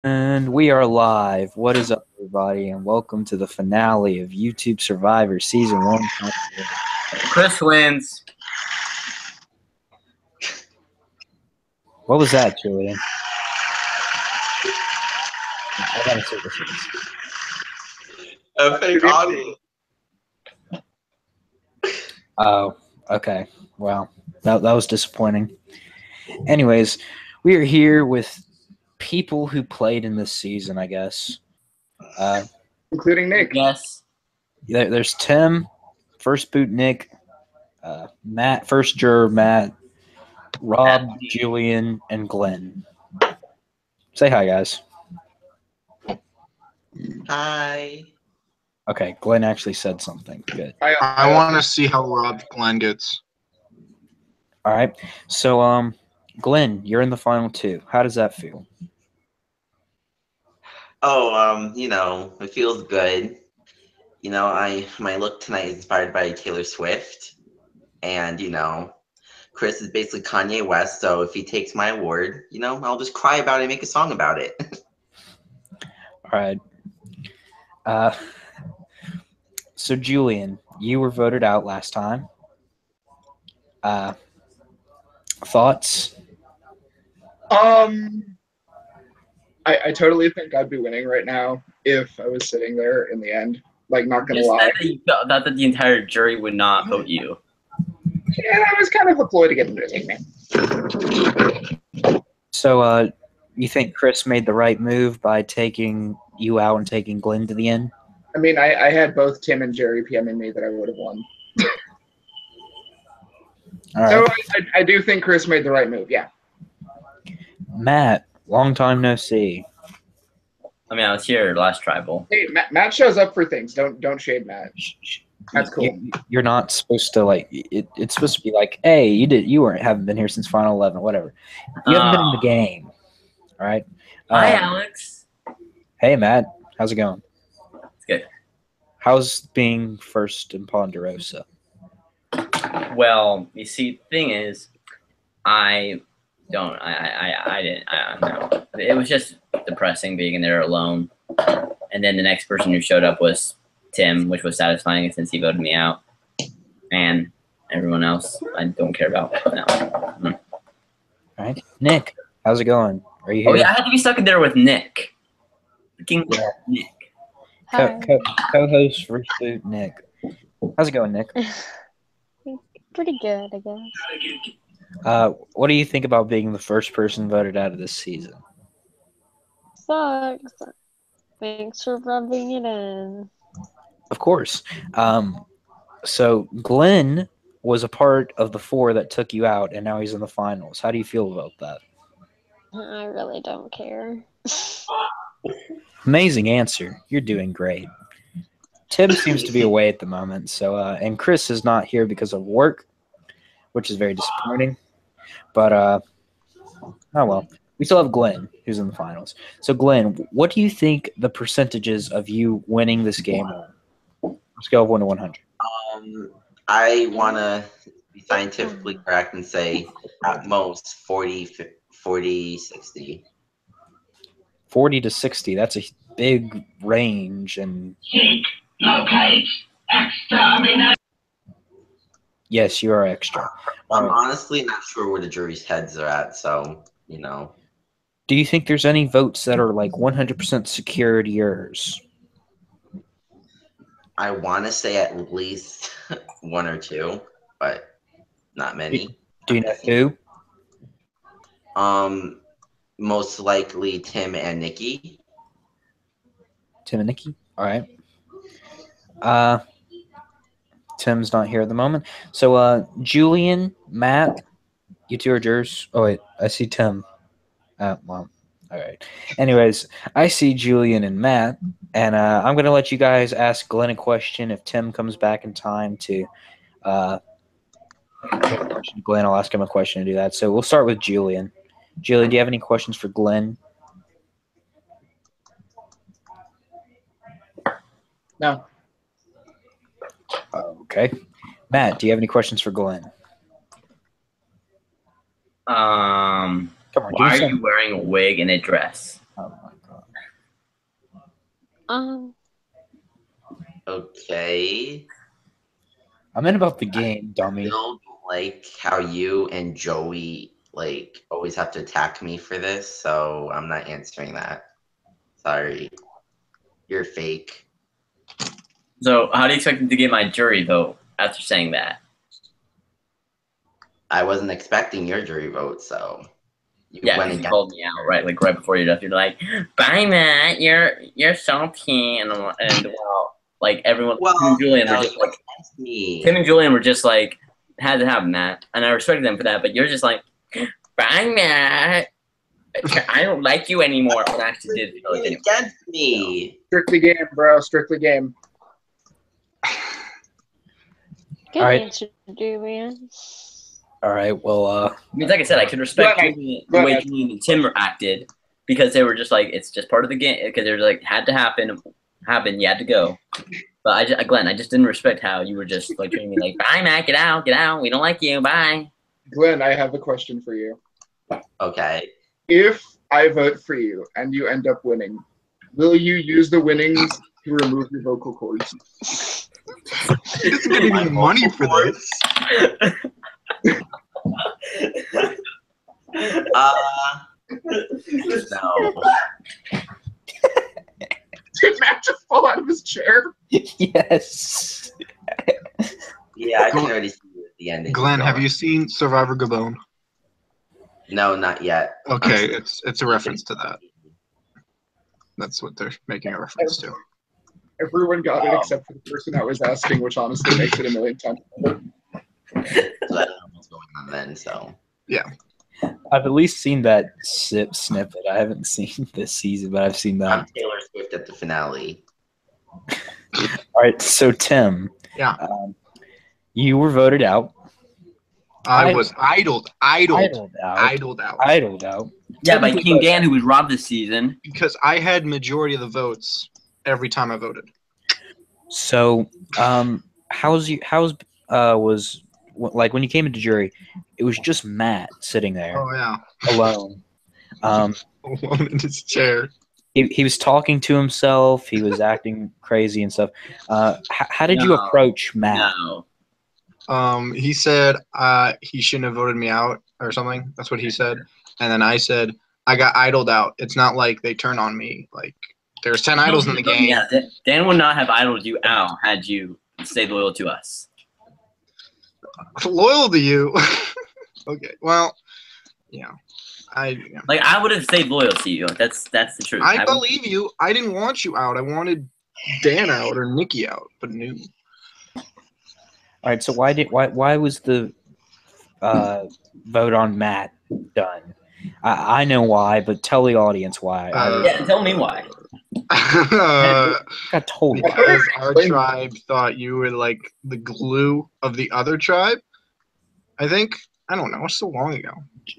And we are live. What is up, everybody? And welcome to the finale of YouTube Survivor Season 1. Chris wins. What was that, Julian? I gotta see what this is. A fake audience. Oh, okay. Well, that was disappointing. Anyways, we are here with people who played in this season, I guess. Including Nick. Yes. There's Tim, First Boot Nick, Matt, First Juror Matt, Rob, Julian, and Glenn. Say hi, guys. Hi. Okay, Glenn actually said something. Good. I want to see how robbed Glenn gets. All right. So, Glenn, you're in the final two. How does that feel? Oh, it feels good. My look tonight is inspired by Taylor Swift. And, Chris is basically Kanye West, so if he takes my award, I'll just cry about it and make a song about it. All right. So, Julian, you were voted out last time. Thoughts? I totally think I'd be winning right now if I was sitting there in the end. Like, not gonna You lie. said that you thought that the entire jury would not vote you. Yeah, that was kind of a ploy to get into it, man. So, you think Chris made the right move by taking you out and taking Glenn to the end? I mean, I had both Tim and Jerry PMing me that I would have won. All right. So I do think Chris made the right move, yeah. Matt, long time no see. I mean, I was here last tribal. Hey, Matt shows up for things. Don't shade Matt. That's cool. You're not supposed to it's supposed to be like, hey, you haven't been here since Final 11, whatever. You haven't been in the game. All right. Hi, Alex. Hey, Matt. How's it going? It's good. How's being first in Ponderosa? Well, you see, the thing is, I don't know. It was just depressing being in there alone. And then the next person who showed up was Tim, which was satisfying since he voted me out. And everyone else, I don't care about now. All right. Nick, how's it going? Are you here? Oh, yeah, I had to be stuck in there with Nick. Freaking Nick. Co-host First Boot Nick. How's it going, Nick? Pretty good, I guess. What do you think about being the first person voted out of this season? Sucks. Thanks for rubbing it in. Of course. So Glenn was a part of the 4 that took you out, and now he's in the finals. How do you feel about that? I really don't care. Amazing answer. You're doing great. Tim seems to be away at the moment, so and Chris is not here because of work, which is very disappointing. But oh well. We still have Glenn, who's in the finals. So Glenn, what do you think the percentages of you winning this game are? Scale of 1 to 100. I want to be scientifically correct and say at most 40, 60. 40 to 60. That's a big range. And locate exterminate. Yes, you are extra. I'm honestly not sure where the jury's heads are at, so, Do you think there's any votes that are like 100% secured yours? I want to say at least 1 or 2, but not many. Do you know who? Most likely Tim and Nikki. Tim and Nikki? All right. Tim's not here at the moment. So, Julian, Matt, you two are jurors. Oh, wait. I see Tim. Well, all right. Anyways, I see Julian and Matt, and I'm going to let you guys ask Glenn a question. If Tim comes back in time to Glenn, I'll ask him a question to do that. So we'll start with Julian. Julian, do you have any questions for Glenn? No. Okay. Matt, do you have any questions for Glenn? Come on, why are you wearing a wig and a dress? Oh my Um, Okay. I'm in about the game, dummy. Still don't like how you and Joey like always have to attack me for this, so I'm not answering that. Sorry. You're fake. So how do you expect me to get my jury vote after saying that? I wasn't expecting your jury vote, so you Yeah, went 'cause you against called me out right before you left. You're like, "Bye, Matt. You're salty," and well, like everyone, Well, Tim and Julian no, were just you like, went against me. Tim and Julian were just like, had to have Matt, and I respected them for that. But you're just like, "Bye, Matt. I don't like you anymore." But I actually did feel like You're anyway. against me. Strictly game, bro. Strictly game. good Alright. answer, Julian. All right. Well, I mean, like I said, I could respect Go ahead. Julian, Go the way ahead. Julian and Tim acted because they were just like, it's just part of the game. Because they were like, had to happen. You had to go. But Glenn, I just didn't respect how you were just like treating me like, "Bye, Matt. Get out. We don't like you. Bye." Glenn, I have a question for you. Okay. If I vote for you and you end up winning, will you use the winnings to remove your vocal cords? He doesn't get any money for this. No. Did Matt just fall out of his chair? yes. Yeah, I can already see it at the end. Glenn, have you seen Survivor Gabon? No, not yet. Okay, it's a reference to that. That's what they're making a reference to. Everyone got it except for the person that was asking, which honestly makes it a million times better. So I don't know what's going on then, so. I've at least seen that snippet. I haven't seen this season, but I've seen I'm that. Taylor Swift at the finale. All right. So Tim, Yeah. you were voted out. I was idled Idled out Yeah, by King Dan, who was robbed this season. because I had majority of the votes every time I voted. So, was like when you came into jury, it was just Matt sitting there Oh yeah, alone. alone in his chair. He was talking to himself. He was acting crazy and stuff. How did you No. approach Matt? No. He said he shouldn't have voted me out or something. That's what he said. And then I said I got idled out. It's not like they turn on me. Like there's 10 idols in the game. Yeah, Dan would not have idled you out had you stayed loyal to us. Loyal to you. Okay. Well, yeah. Like I would have stayed loyal to you. That's the truth. I believe you. I didn't want you out. I wanted Dan out or Nikki out, but no. All right. So why was the vote on Matt done? I know why, but tell the audience why. Yeah, tell me why. I got told. Because our tribe thought you were like the glue of the other tribe. I think. I don't know. It's so long ago.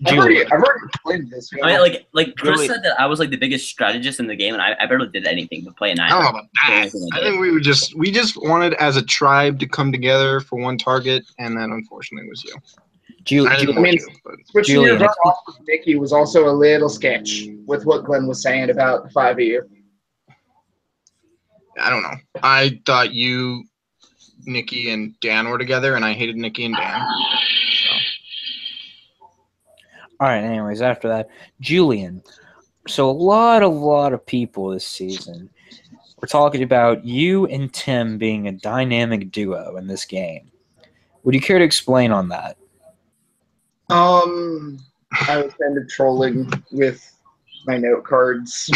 I've already explained this. I mean, like Chris Really? said that I was like the biggest strategist in the game, and I barely did anything but play an I don't know island. about that. I think we just wanted as a tribe to come together for one target, and then unfortunately it was you. I didn't want you, but Switching Julian, your vote off with Nikki was also a little sketch with what Glenn was saying about the 5 of you. I don't know. I thought you, Nikki, and Dan were together, and I hated Nikki and Dan. All right. Anyways, after that, Julian. So a lot of people this season were talking about you and Tim being a dynamic duo in this game. Would you care to explain on that? I was kind of trolling with my note cards,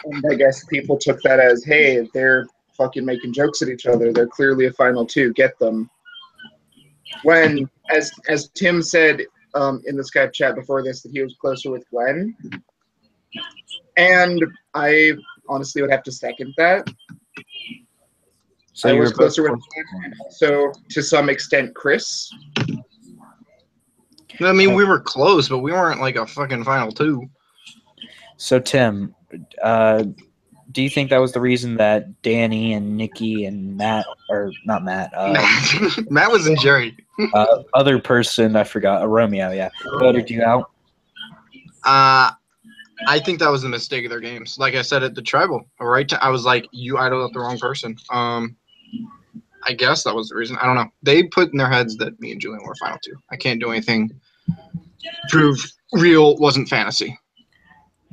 and I guess people took that as, hey, they're fucking making jokes at each other. They're clearly a final two. Get them. When, as Tim said in the Skype chat before this, that he was closer with Glenn, and I honestly would have to second that. So I you was were both closer with close. Glenn, and also to some extent Chris. I mean, we were close, but we weren't like a fucking final two. So Tim, do you think that was the reason that Danny and Nikki and Matt, or not Matt, Matt was in jury. other person I forgot, Romeo, yeah, voted you out? I think that was the mistake of their games. Like I said at the tribal, I was like, you idled out the wrong person. I guess that was the reason. I don't know. They put in their heads that me and Julian were final two. I can't do anything. Prove real wasn't fantasy.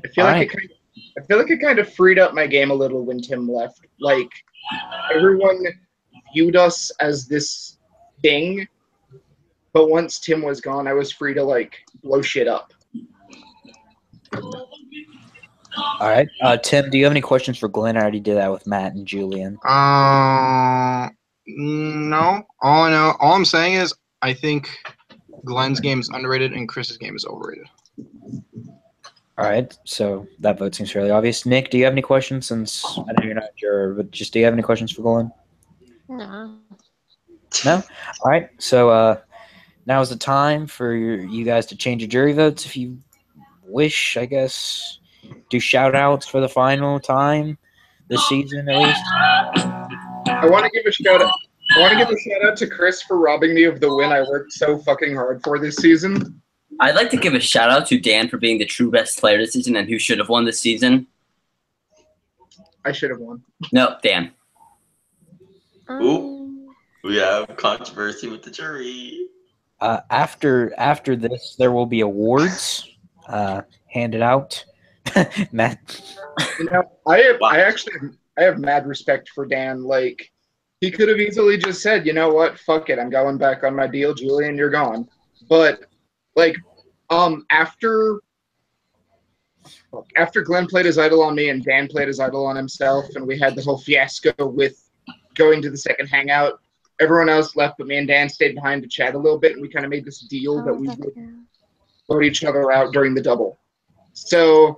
I feel All like right. it kind of freed up my game a little when Tim left. Like everyone viewed us as this thing, but once Tim was gone, I was free to like blow shit up. All right. Tim, do you have any questions for Glenn? I already did that with Matt and Julian. No. All I'm saying is I think Glenn's game is underrated and Chris's game is overrated. All right. So that vote seems fairly obvious. Nick, do you have any questions? Since I know you're not sure, but just do you have any questions for Glenn? No. No? All right. So now is the time for you guys to change your jury votes if you wish, I guess. Do shout outs for the final time this season at least. I want to give a shout out to Chris for robbing me of the win I worked so fucking hard for this season. I'd like to give a shout out to Dan for being the true best player this season and who should have won this season. I should have won. No, Dan. We have controversy with the jury. After this, there will be awards handed out. Matt. You know, I have mad respect for Dan. Like, he could have easily just said, you know what, fuck it, I'm going back on my deal, Julian, you're gone. But like, after Glenn played his idol on me and Dan played his idol on himself, and we had the whole fiasco with going to the second hangout, everyone else left, but me and Dan stayed behind to chat a little bit, and we kind of made this deal that we would vote each other out during the double. So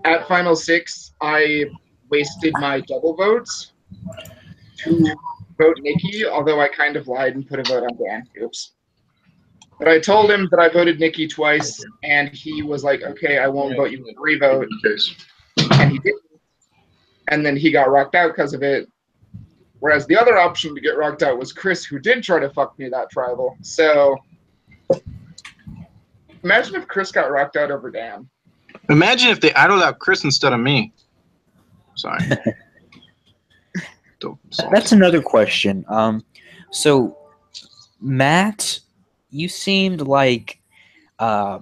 at Final Six, I wasted my double votes to vote Nikki, although I kind of lied and put a vote on Dan. Oops. But I told him that I voted Nikki twice, and he was like, okay, I won't vote you with re-vote. And he didn't. And then he got rocked out because of it. Whereas the other option to get rocked out was Chris, who did try to fuck me that tribal. So imagine if Chris got rocked out over Dan. Imagine if they idled out Chris instead of me. Sorry. That's another question. So Matt, you seemed like I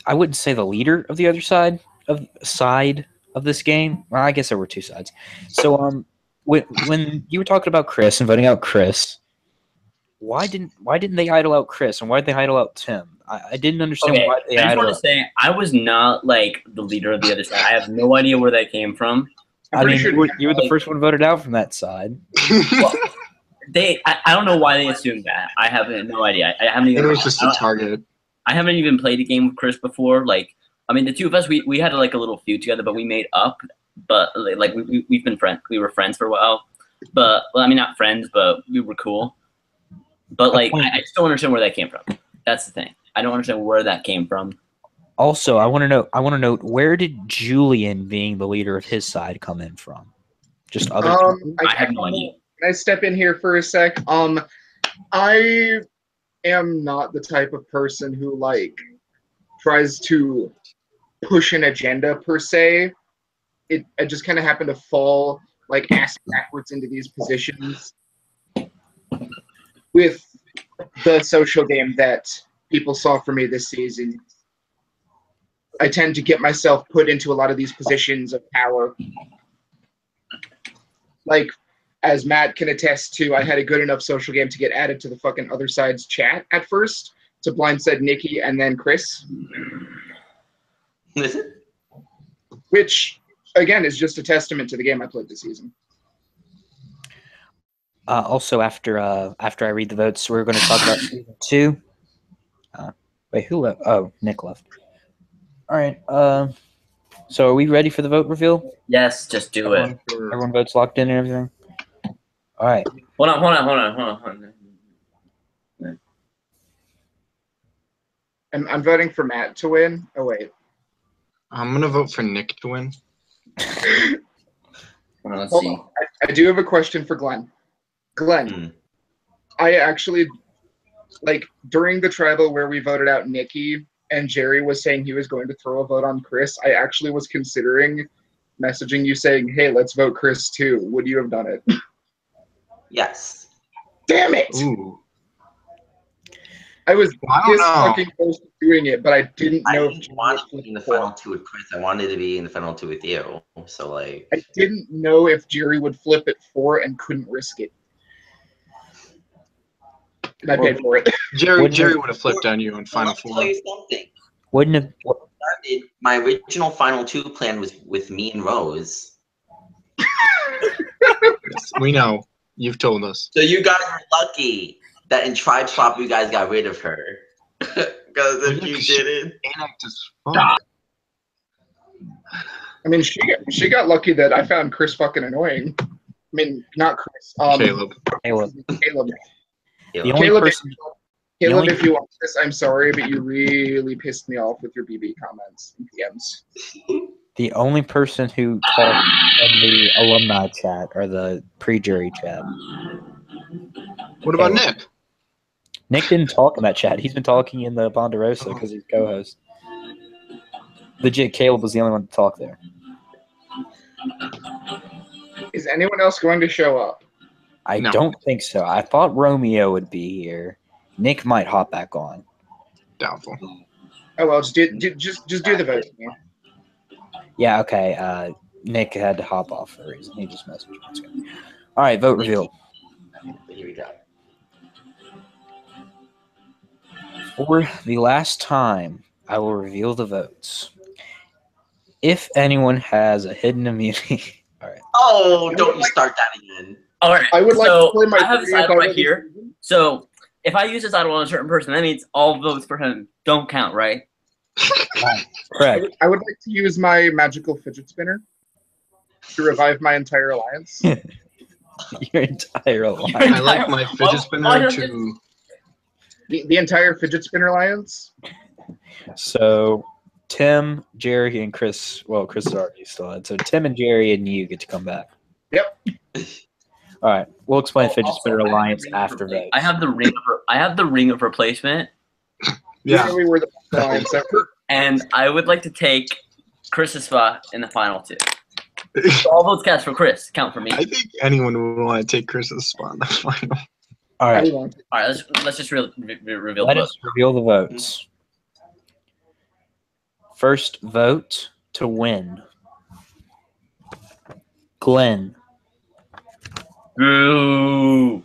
wouldn't say the leader of the other side of this game. Well, I guess there were two sides. So when you were talking about Chris and voting out Chris, why didn't they idle out Chris and why did they idle out Tim? I didn't understand why they I just idle want to say I was not like the leader of the other side. I have no idea where that came from. I mean, you were the first one voted out from that side. Well, I don't know why they assumed that. I have no idea. I haven't even. It was just a target. I haven't even played a game with Chris before. Like, I mean, the two of us, we had like a little feud together, but we made up. But like we've been friends. We were friends for a while. But well, I mean, not friends, but we were cool. But like, I just don't understand where that came from. That's the thing. I don't understand where that came from. Also, I want to note where did Julian being the leader of his side come in from? Just other. I have no idea. Can I step in here for a sec? I am not the type of person who like tries to push an agenda per se. I just kind of happen to fall like ass backwards into these positions with the social game that people saw for me this season. I tend to get myself put into a lot of these positions of power. Like, as Matt can attest to, I had a good enough social game to get added to the fucking other side's chat at first to blindside Nikki and then Chris. Which, again, is just a testament to the game I played this season. Also, after I read the votes, we're going to talk about season 2. Wait, who left? Oh, Nick left. All right. So are we ready for the vote reveal? Yes, just do it. Everyone votes locked in and everything? All right. Hold on. I'm voting for Matt to win. Oh, wait. I'm going to vote for Nick to win. Let's see. I do have a question for Glenn. Glenn, I actually, like, during the tribal where we voted out Nikki and Jerry was saying he was going to throw a vote on Chris, I actually was considering messaging you saying, "Hey, let's vote Chris too." Would you have done it? Yes. Damn it! Ooh. I was Well, I don't this know. fucking close to doing it, but I didn't I know didn't if want to be in the final two with Chris. I wanted to be in the final two with you. So like, I didn't know if Jerry would flip it 4 and couldn't risk it. And I paid for it. Jerry Wouldn't would it- have flipped on you in Final let me Four. tell you something. Wouldn't have. My original final two plan was with me and Rose. Yes, we know. You've told us. So you guys are lucky that in Tribe Swap you guys got rid of her. Because if you didn't, Panicked as fuck. I mean, she got lucky that I found Chris fucking annoying. I mean, not Chris. Caleb. Caleb. The only Caleb, person. Caleb, only- if you watch this, I'm sorry, but you really pissed me off with your BB comments and PMs. The only person who talked in the alumni chat or the pre-jury chat. What about Caleb. Nick? Nick didn't talk in that chat. He's been talking in the Ponderosa because he's co-host. Legit, Caleb was the only one to talk there. Is anyone else going to show up? I No. don't think so. I thought Romeo would be here. Nick might hop back on. Doubtful. Oh well, just do the vote. Yeah. Yeah, okay. Nick had to hop off for a reason. He just messaged me. All right, vote reveal. here we go. For the last time, I will reveal the votes. If anyone has a hidden immunity, all right. Oh, don't you start that again. All right. I would like so to play my I have this video idol by right the here. season. So if I use this idol on a certain person, that means all votes for him don't count, right? Correct. I would like to use my magical fidget spinner to revive my entire alliance. Your entire life. I like my Why fidget spinner don't to. The entire fidget spinner alliance. So Tim, Jerry, and Chris. Well, Chris is already still on. So Tim and Jerry and you get to come back. Yep. All right. We'll explain Oh, Fidget also, Spinner I have Alliance the ring of after repla- votes. I have the ring of replacement, Yeah. We were the best alliance ever. and I would like to take Chris's spot in the final two. So all votes cast for Chris count for me. I think anyone would want to take Chris's spot in the final. All right. Everyone. All right, let's just reveal Let the us votes. reveal the votes. First vote to win. Glenn. Boo.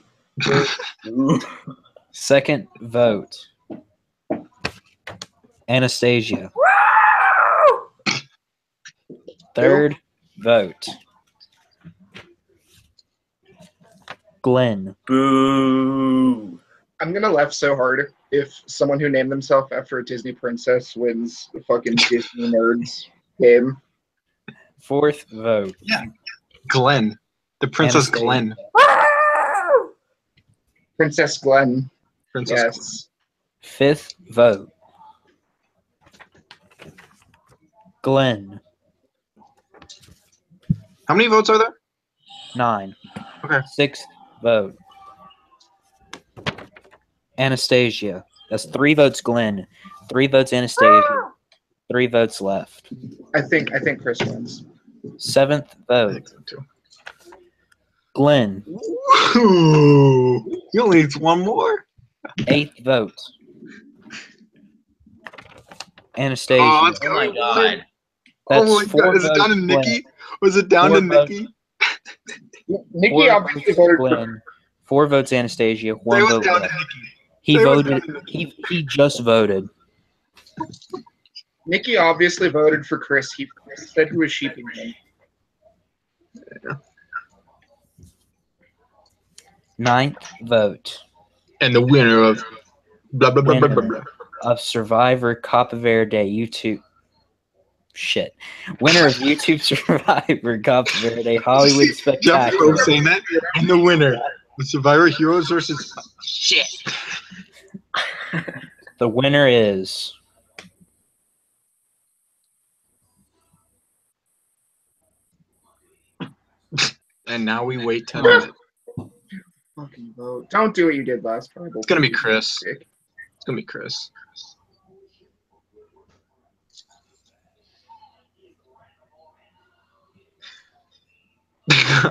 Second vote. Anastasia. Third vote. Glenn. Boo. I'm gonna laugh so hard if someone who named themselves after a Disney princess wins the fucking Disney Nerds game. Fourth vote. Glenn. The Princess Anastasia. Glenn. Princess Glenn. Princess Glenn. Yes. Fifth vote. Glenn. How many votes are there? 9. Okay. Sixth vote. Anastasia. That's 3 votes Glenn. 3 votes Anastasia. 3 votes left. I think Chris wins. Seventh I vote. think so too. Glenn. Ooh, he only needs one more. 8th vote. Anastasia. Oh, let's Oh go. my god. That's Oh my 4 god. Is it down to votes Glenn. Nikki? Was it down 4 to votes. Nikki? Nikki 4 obviously votes voted for Glenn. 4 votes Anastasia. Say 1 it was vote down left. to Nikki. He Say it was voted. down to Nikki. He just voted. Nikki obviously voted for Chris. He said he was sheeping him. Ninth vote And the winner of blah blah blah blah blah. blah. of Survivor Copa Verde YouTube. Shit. Winner of YouTube Survivor Copa Verde Hollywood Jeff Spectacular. Rose saying that. And the winner. The Survivor Heroes versus shit. The winner is And now we wait 10 minutes. Fucking vote. Don't do what you did last time. It's gonna be Chris. It's gonna be Chris.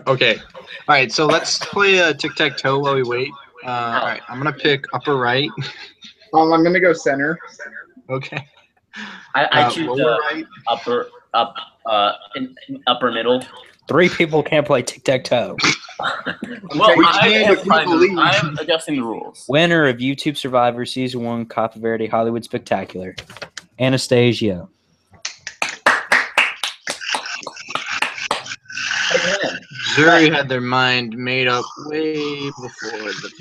Okay. All right. So let's play tic-tac-toe while we wait. All right. I'm gonna pick upper right. I'm gonna go center. Okay. I choose lower right. upper middle. 3 people can't play tic-tac-toe. Well, We I can if we believe. am adjusting the rules. Winner of YouTube Survivor Season 1 Capa Verde Hollywood Spectacular, Anastasia. Zuri had their mind made up way before the.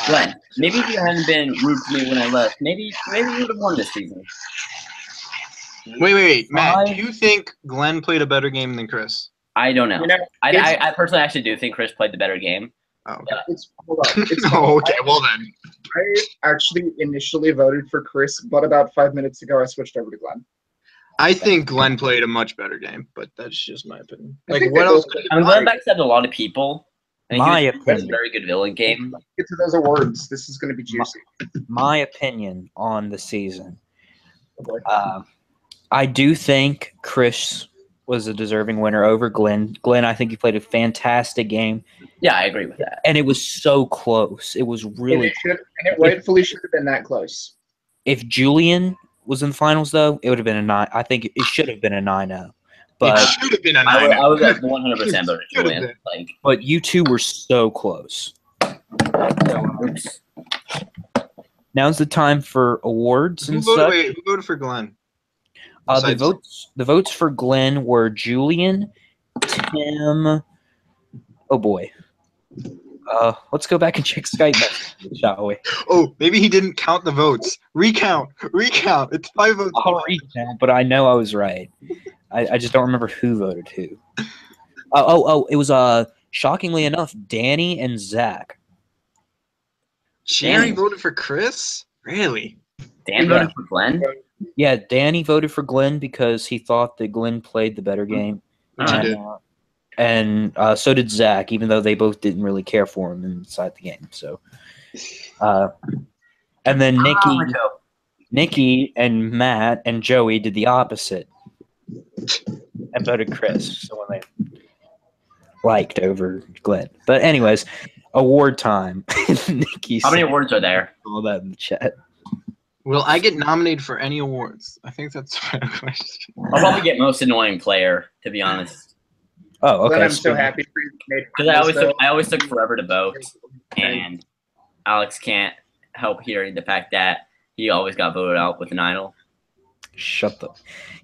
Glenn, maybe if you hadn't been rude to me when I left, maybe you would have won this season. Wait, Matt. Do you think Glenn played a better game than Chris? I don't know. You know, I personally actually do think Chris played the better game. Oh, okay. hold on. Oh, okay. Well then. I actually initially voted for Chris, but about 5 minutes ago I switched over to Glenn. I think Glenn played a much better game, but that's just my opinion. I Like, think what they else? both- I'm glad backstabbed a lot of people. And My he was a opinion. very good villain game. Let's get to those awards. This is going to be juicy. My opinion on the season. Oh boy. I do think Chris was a deserving winner over Glenn. Glenn, I think you played a fantastic game, Yeah, I agree with that. and it was so close. It was really. And it rightfully should have been that close. If Julian was in the finals, though, it would have been a 9. I think it should have been a 9-0. But It should have been a I 9. was at 100% voting Should've Julian. been. Like, but you two were so close. oops. Now's the time for awards and such. Who voted for Glenn? The Besides- votes for Glenn were Julian, Tim. Oh boy. Let's go back and check Skype messages, shall we? Oh, maybe he didn't count the votes. Recount. It's 5 votes. I'll recount, but I know I was right. I just don't remember who voted who. It was shockingly enough, Danny and Zach. Sherry voted for Chris? Really? Dan voted for Glenn? Yeah, Danny voted for Glenn because he thought that Glenn played the better game. Which he did. And so did Zach, even though they both didn't really care for him inside the game. So, and then Nikki and Matt and Joey did the opposite and voted Chris. So when they liked over Glenn. But anyways, award time. Nikki, How many awards are there? all that in the chat. Will I get nominated for any awards? I think that's a fair question. I'll probably get most annoying player, to be honest. Oh, okay. Glenn, I'm so happy for you. Because I always took forever to vote, and Alex can't help hearing the fact that he always got voted out with an idol. Shut the.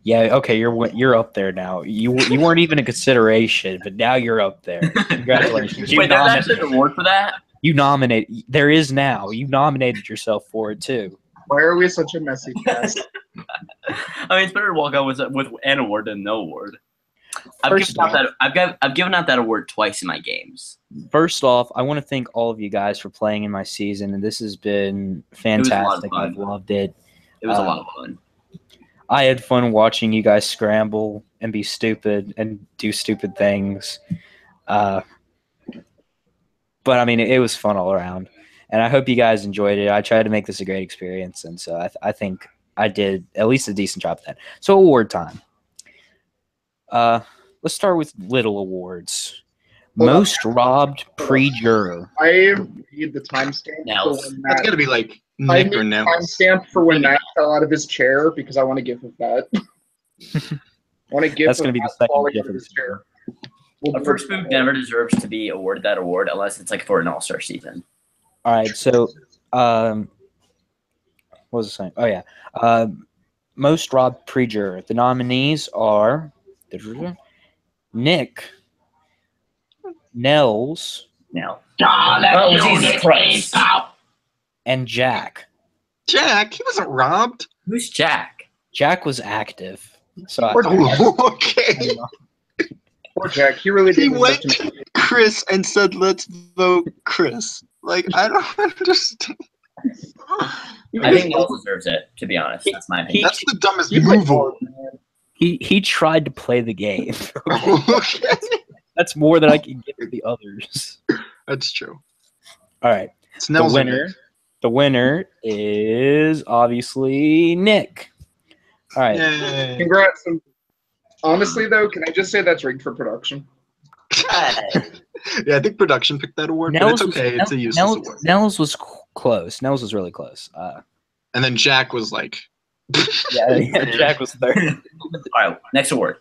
Yeah, okay. You're up there now. You weren't even a consideration, but now you're up there. Congratulations. Wait, there's actually an award for that? You nominated. There is now. You nominated yourself for it too. Why are we such a messy cast? I mean, it's better to walk out with an award than no award. I've First given out that award twice in my games. First off, I want to thank all of you guys for playing in my season, and this has been fantastic. fun. I've loved it. It was a lot of fun. I had fun watching you guys scramble and be stupid and do stupid things. But I mean, it was fun all around, and I hope you guys enjoyed it. I tried to make this a great experience, and so I think I did at least a decent job of that. So award time. Let's start with little awards. Most robbed pre-juror. I need the timestamp for Nels. when That's Matt. got to be like I Nick need or the Nels. timestamp for when Matt fell out of his chair because I want to give him that. I want to give. That's going to be the second falling out of difference. his chair. A first move never deserves to be awarded that award unless it's like for an all-star season. All right, so what was I saying? Oh yeah, most robbed pre-juror. The nominees are Nick, Nels, Now, Darling, Jesus you Christ. and Jack. Jack, he wasn't robbed. who's Jack? Jack was active, so Oh, okay. Poor Jack. He really He did. went to Chris and said, "Let's vote Chris." Like, I don't understand. I think Nels deserves it, to be honest. That's my opinion. That's the dumbest move. he tried to play the game. Okay. That's more than I can give to the others. That's true. All right, It's the Nels winner. The winner is obviously Nick. All right. Yay. Congrats. Honestly, though, can I just say that's rigged for production? God. Yeah, I think production picked that award, but it's okay. It's a useless award. Nels was close. Nels was really close. And then Jack was like, yeah, Jack was third. All right, next award.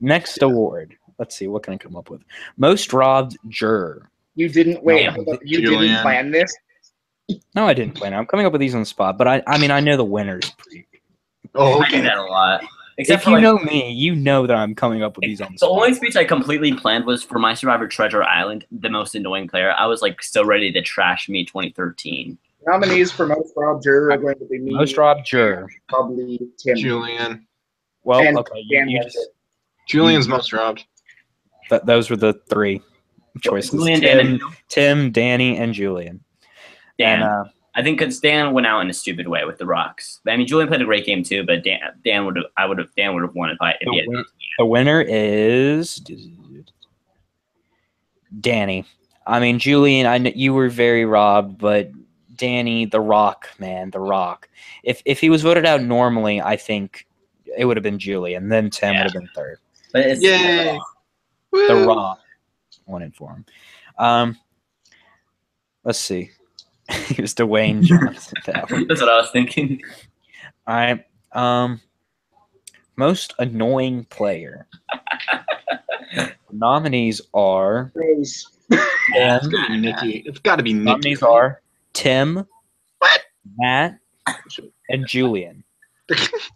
Next award. Let's see. What can I come up with? Most robbed juror. You didn't wait. No, hold up, you Julian. didn't plan this. No, I didn't plan it. I'm coming up with these on the spot, but I mean, I know the winners. oh, I do okay. that a lot. Except If for you like, know me, you know that I'm coming up with these on the the spot. only speech I completely planned was for my Survivor Treasure Island, the most annoying player. I was like so ready to trash me 2013. Nominees for most robbed juror are going to be me. Most robbed juror. Probably Tim. Julian. Well, And okay, Dan you has just Julian's most robbed. those were the three choices: Julian, Dan, and Tim, Danny, and Julian. Dan. And I think because Dan went out in a stupid way with the rocks. I mean, Julian played a great game too, but Dan would have won if he had. the winner is Danny. I mean, Julian, I know you were very robbed, but Danny, the Rock, man, the Rock. If he was voted out normally, I think it would have been Julian. Then Tim would have been third. But it's Yay! The Woo! Rock won it for him. Let's see. He was Dwayne Johnson. That's what I was thinking. All right. Most annoying player. Nominees are Rose. It's gotta be Nikki. It's gotta be Nikki. nominees are Tim, What? Matt, and Julian.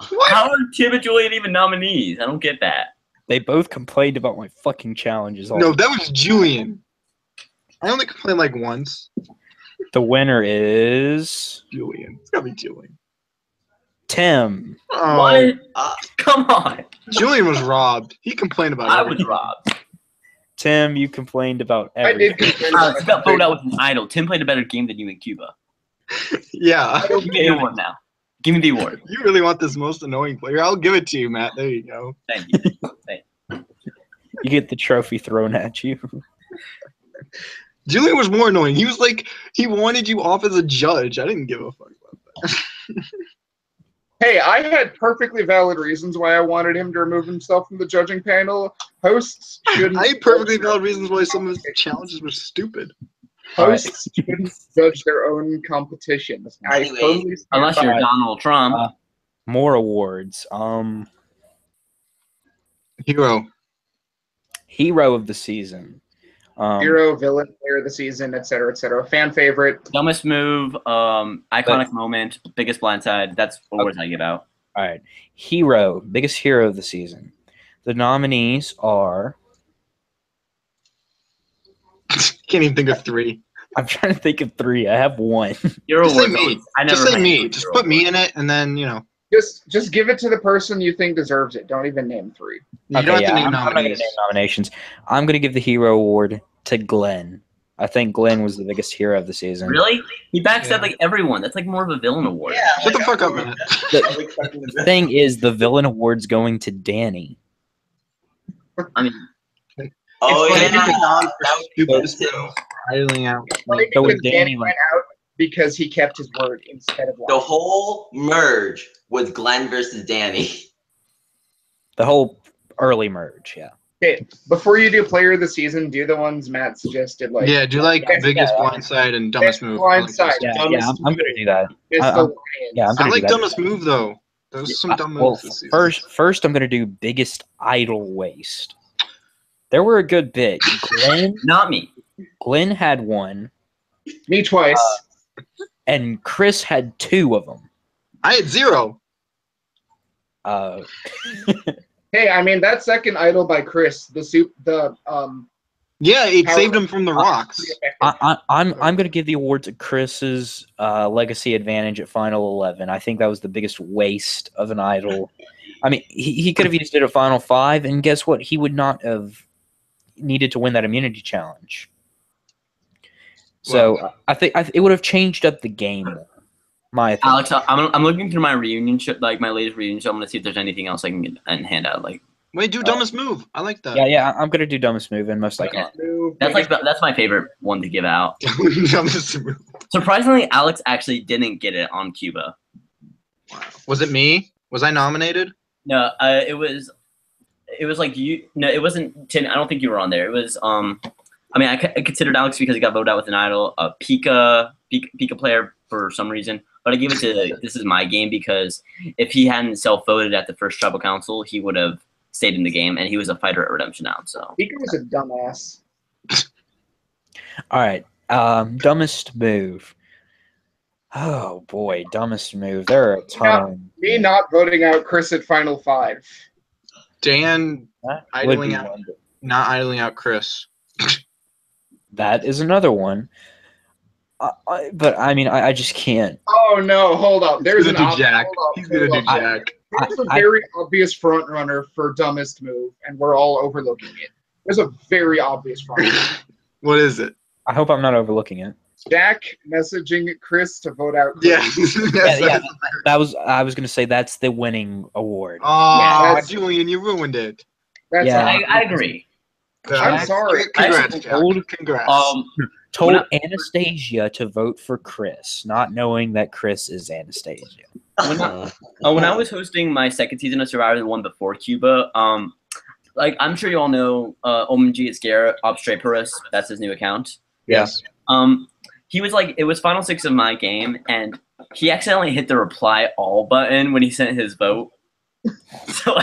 What? How are Tim and Julian even nominees? I don't get that. They both complained about my fucking challenges. No, that was Julian. I only complained like once. The winner is Julian. It's gotta be Julian. Tim. Oh, What? Uh, Come on. Julian was robbed. He complained about I everything. was robbed. Tim, you complained about I did everything. complain Alex about got voted out with an idol. Tim played a better game than you in Cuba. Yeah. Give me the award now. Give me the award. You really want this most annoying player? I'll give it to you, Matt. There you go. Thank you. You get the trophy thrown at you. Julian was more annoying. He was like, he wanted you off as a judge. I didn't give a fuck about that. Hey, I had perfectly valid reasons why I wanted him to remove himself from the judging panel. Hosts shouldn't. I had perfectly valid reasons why some of his challenges were stupid. Hosts shouldn't judge their own competitions. I Anyway, firmly stand Unless you're by- Donald Trump. More awards. Hero. Hero of the season. hero, villain, player of the season, etc., etc. Fan favorite. Dumbest move, iconic moment, biggest blindside. That's awards I give out. All right. Hero, biggest hero of the season. The nominees are. Can't even think of three. I'm trying to think of three. I have one. Hero Just say awards. me. I never Just say had me. Just hero put me awards. in it, and then, you know. Just give it to the person you think deserves it. Don't even name three. You don't have to name I'm not going to nominees. name nominations. I'm going to give the hero award to Glenn. I think Glenn was the biggest hero of the season. Really? He backstabbed Yeah. like everyone. That's like more of a villain award. Yeah, Shut the like, fuck I up, was- man. I was expecting the The thing is, the villain award's going to Danny. I mean, Oh, It's yeah. funny That was Stupid good, too. Filing out. Funny So because Danny Danny went- went out because he kept his word instead of The lying. whole merge was Glenn versus Danny. The whole early merge, yeah. Okay, before you do player of the season, do the ones Matt suggested. Like Yeah, do like Best- biggest yeah. bluntsside and dumbest Best move. blindside. Yeah, Dumbest I'm going to do that. Fist I- of yeah, I'm I gonna do like that. dumbest move though. There's some dumb moves this season. First, I'm going to do biggest idol waste. There were a good bit. not me. Glenn had one, Me twice. and Chris had two of them. I had 0. Hey, I mean that second idol by Chris, Yeah, it How- saved him from the rocks. pretty effective. I'm going to give the award to Chris's legacy advantage at Final 11. I think that was the biggest waste of an idol. I mean, he could have used it at Final 5, and guess what? He would not have needed to win that immunity challenge. So I think it would have changed up the game. My opinion. Alex, I'm looking through my reunion show, like my latest reunion show. I'm gonna see if there's anything else I can get and hand out. Like Wait, do dumbest move. I like that. Yeah, I'm going to do dumbest move and most Okay. iconic. Move, that's like biggest- that's my favorite one to give out. Dumbest move. Surprisingly, Alex actually didn't get it on Cuba. Was it me? Was I nominated? No, it it was like you. No, it wasn't Tim. I don't think you were on there. It was I mean, I considered Alex because he got voted out with an idol, a Pika player for some reason. But I gave it to This Is My Game because if he hadn't self-voted at the first tribal council, he would have stayed in the game, and he was a fighter at Redemption now. So Pika was a dumbass. All right. Dumbest move. Oh boy, dumbest move. There are a ton. Me not voting out Chris at Final 5. Dan That would idling be out, one. not idling out Chris. That is another one. But I mean, I just can't. Oh no, hold up. There's He's an gonna do Jack. hold up, He's gonna hold do up. Jack. There's a very obvious front runner for dumbest move, and we're all overlooking it. There's a very obvious front runner. What is it? I hope I'm not overlooking it. Jack messaging Chris to vote out Chris. Yeah. Yeah. I was gonna say that's the winning award. Oh, that's- Julian, you ruined it. That's Yeah. I agree. I'm sorry. Congrats, Jack. Old- Congrats. Told when Anastasia to vote for Chris, not knowing that Chris is Anastasia. When I was hosting my second season of Survivor, the one before Cuba, like I'm sure you all know, OMG it's Garrett Obstreperus. That's his new account. Yes. He was like, it was Final 6 of my game, and he accidentally hit the reply all button when he sent his vote. So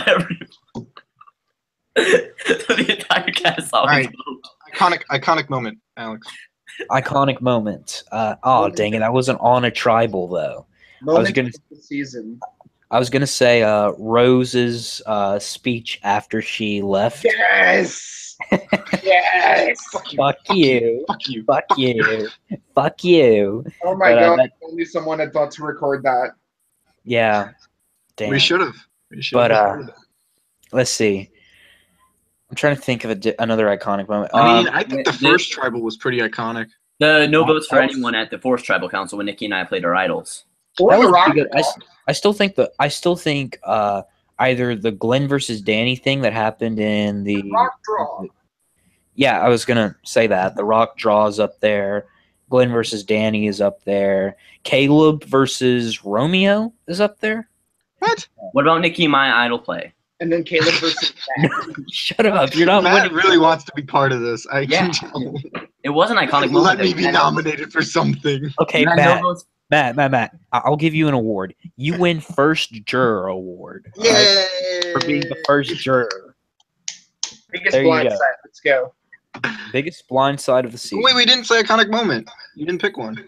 the entire cast saw his Alright. vote. Iconic moment, Alex. Iconic moment. Oh dang it! I wasn't on a tribal though. Moment gonna- of the season. I was gonna say Rose's speech after she left. Yes. Yes. Fuck you. Fuck you. Fuck you. Fuck you. Oh my But, god! that- If only someone had thought to record that. Yeah. Damn. We should have. But, let's see. I'm trying to think of another iconic moment. I mean, I think the the- first tribal was pretty iconic. The no votes for anyone at the Force Tribal Council when Nikki and I played our idols. Or That the was rock. pretty good. I still think either the Glenn versus Danny thing that happened in the Rock draw. Yeah, I was gonna say that the Rock draw is up there. Glenn versus Danny is up there. Caleb versus Romeo is up there. What? What about Nikki and my idol play? And then Caleb versus Matt. Shut up! You're not Matt winning. really wants to be part of this. I Yeah. can tell. It was an iconic Let moment. me be nominated for something. Okay, No Matt. votes. Matt. I'll give you an award. You win first juror award. all right, Yay! for being the first juror. Biggest There you blind go. side. Let's go. Biggest blind side of the season. Wait, we didn't say iconic moment. You didn't pick one.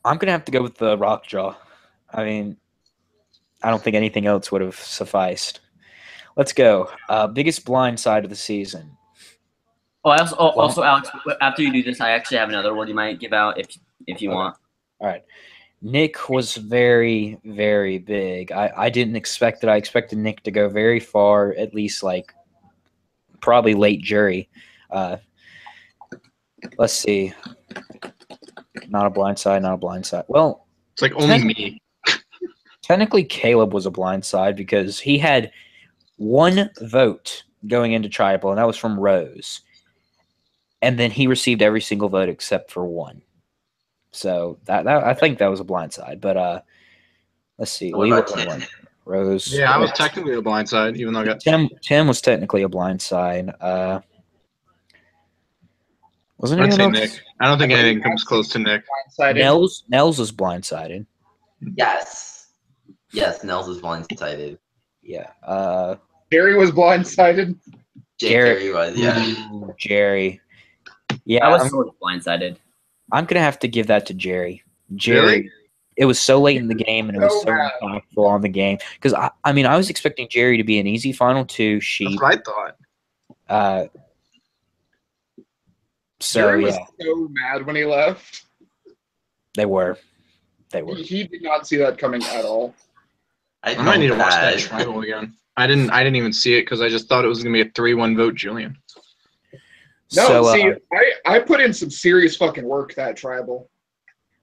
I'm gonna have to go with the rock jaw. I mean, I don't think anything else would have sufficed. Let's go. Biggest blind side of the season. Oh, also, Alex, after you do this, I actually have another one you might give out if you want. All right. Nick was very, very big. I didn't expect it. I expected Nick to go very far, at least like probably late jury. Let's see. Not a blind side, not a blind side. Well, It's like only me. technically Caleb was a blind side because he had one vote going into tribal, and that was from Rose. And then he received every single vote except for one. So that I think that was a blind side. But let's see. What Lee about was Tim? one. Rose. Yeah, I was technically a blind side, even though I got Tim was technically a blind side. Wasn't I'd say anyone else? Nick. I don't think anything comes close to Nick. Blindsided. Nels was blindsided. Yes. Yes, Nels is blindsided. Yeah. Jerry was blindsided. Jake Garrett. Carey was, yeah. Ooh, Jerry. Yeah, I was I'm, sort of blindsided. I'm gonna have to give that to Jerry. Really? It was so late in the game, and it was So so bad. impactful on the game. Because I mean, I was expecting Jerry to be an easy final two That's sheep. what I thought. So Jerry was yeah, so mad when he left. they were. He did not see that coming at all. I might need to watch that bad. tribal again. I didn't even see it because I just thought it was gonna be a 3-1 vote, Julian. No, So, see, I put in some serious fucking work that tribal.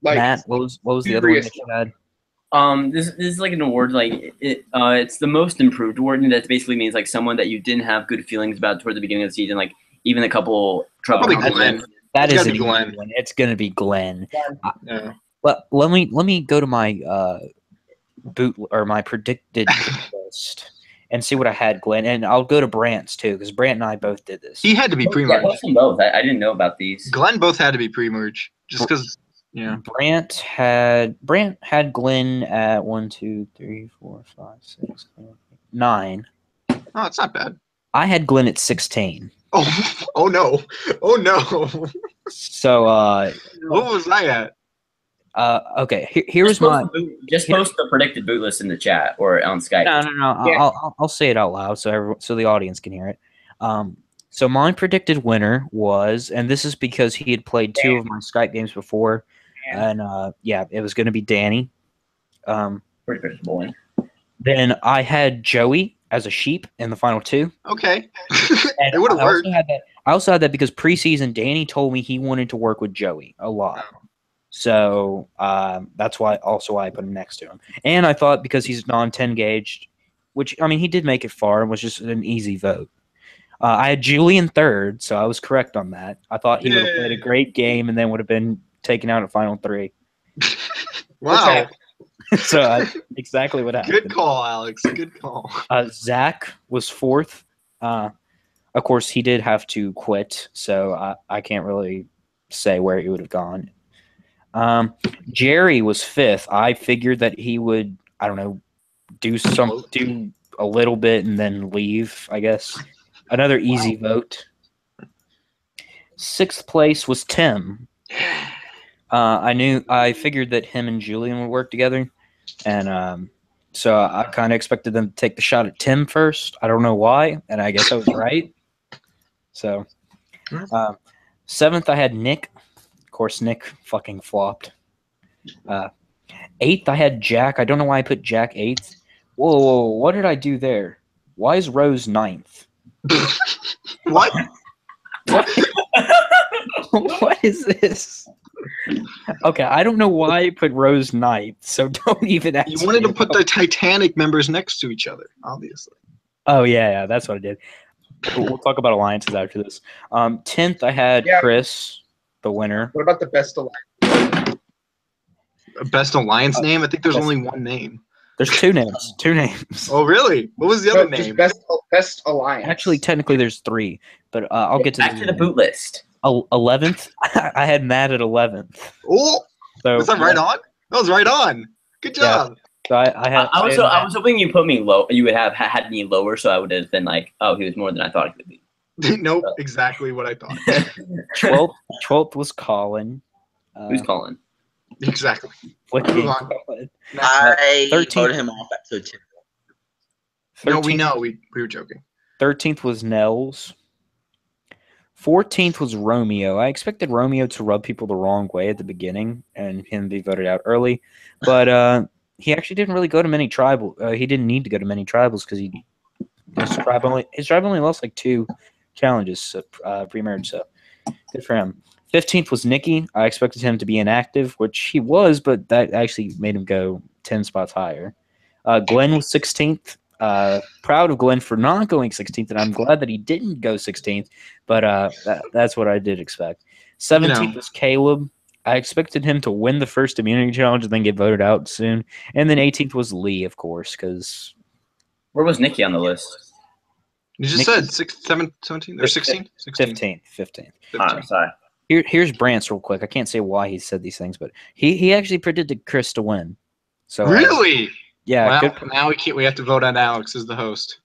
Like Matt, what was the other one that you had? This is like an award, like it's the most improved award, and that basically means like someone that you didn't have good feelings about toward the beginning of the season, like even a couple trouble. Probably councils. Glenn. That It's is gotta an be easy Glenn. one. It's gonna be Glenn. Yeah. But let me go to my my predicted boot list and see what I had, Glenn. And I'll go to Brant's too, because Brant and I both did this. He had to be Yeah, pre-merge. post them both. I didn't know about these. Glenn both had to be pre-merge, just because. Yeah. Brant had Glenn at 1, 2, 3, 4, 5, 6, 7, 8, 9. Oh, it's not bad. I had Glenn at 16. Oh no. Oh no. So What was I at? okay. Here's my. Just post the predicted boot list in the chat or on Skype. No. Yeah. I'll say it out loud so the audience can hear it. So my predicted winner was, and this is because he had played 2 of my Skype games before, and it was going to be Danny. Pretty predictable win. Then I had Joey as a sheep in the final 2. Okay. And It would have worked. I also had that because preseason Danny told me he wanted to work with Joey a lot. So that's why I put him next to him. And I thought because he's non-10 gauged, which, I mean, he did make it far and was just an easy vote. I had Julian third, so I was correct on that. I thought he would have played a great game and then would have been taken out at final 3. Wow. So exactly what happened. Good call, Alex. Good call. Zach was 4th. Of course, he did have to quit, so I can't really say where he would have gone. Jerry was 5th. I figured that he would, I don't know, do a little bit and then leave, I guess. Another easy vote. 6th place was Tim. I figured that him and Julian would work together, and so I kind of expected them to take the shot at Tim first. I don't know why, and I guess I was right. So, 7th I had Nick. Of course, Nick fucking flopped. 8th I had Jack. I don't know why I put Jack 8th. Whoa, what did I do there? Why is Rose 9th? What? What is this? Okay, I don't know why I put Rose 9th, so don't even ask. You wanted to put the Titanic members next to each other, obviously. Oh, yeah, that's what I did. We'll talk about alliances after this. 10th, I had Chris, the winner. What about the best alliance? Best alliance name? I think there's only one name. There's 2 names. 2 names. Oh, really? What was the other Just name? best alliance. Actually, technically, there's 3, but I'll get to Back to the boot list. 11th, I had Matt at 11th. Oh, So, was that right on? That was right on. Good job. So I was hoping you put me low. You would have had me lower, so I would have been like, oh, he was more than I thought he would be. Nope, exactly what I thought. 12th was Colin. Who's calling? Exactly. Flicking Move on. Colin. I 13th voted him off episode 2. No, we 13th know. We were joking. 13th was Nels. 14th was Romeo. I expected Romeo to rub people the wrong way at the beginning and him be voted out early, but he actually didn't really go to many tribal. He didn't need to go to many tribals because his tribe only lost like 2 challenges pre-merge. So good for him. 15th was Nikki. I expected him to be inactive, which he was, but that actually made him go 10 spots higher. Glenn was 16th. Proud of Glenn for not going 16th, and I'm glad that he didn't go 16th, but that's what I did expect. 17th was Caleb. I expected him to win the first immunity challenge and then get voted out soon. And then 18th was Lee, of course, because... Where was Nikki on the list? You just said 17 or 16? 16. 15th. Oh, sorry. Here's Brant's real quick. I can't say why he said these things, but he actually predicted Chris to win. So Really? Yeah. Well, now we have to vote on Alex as the host.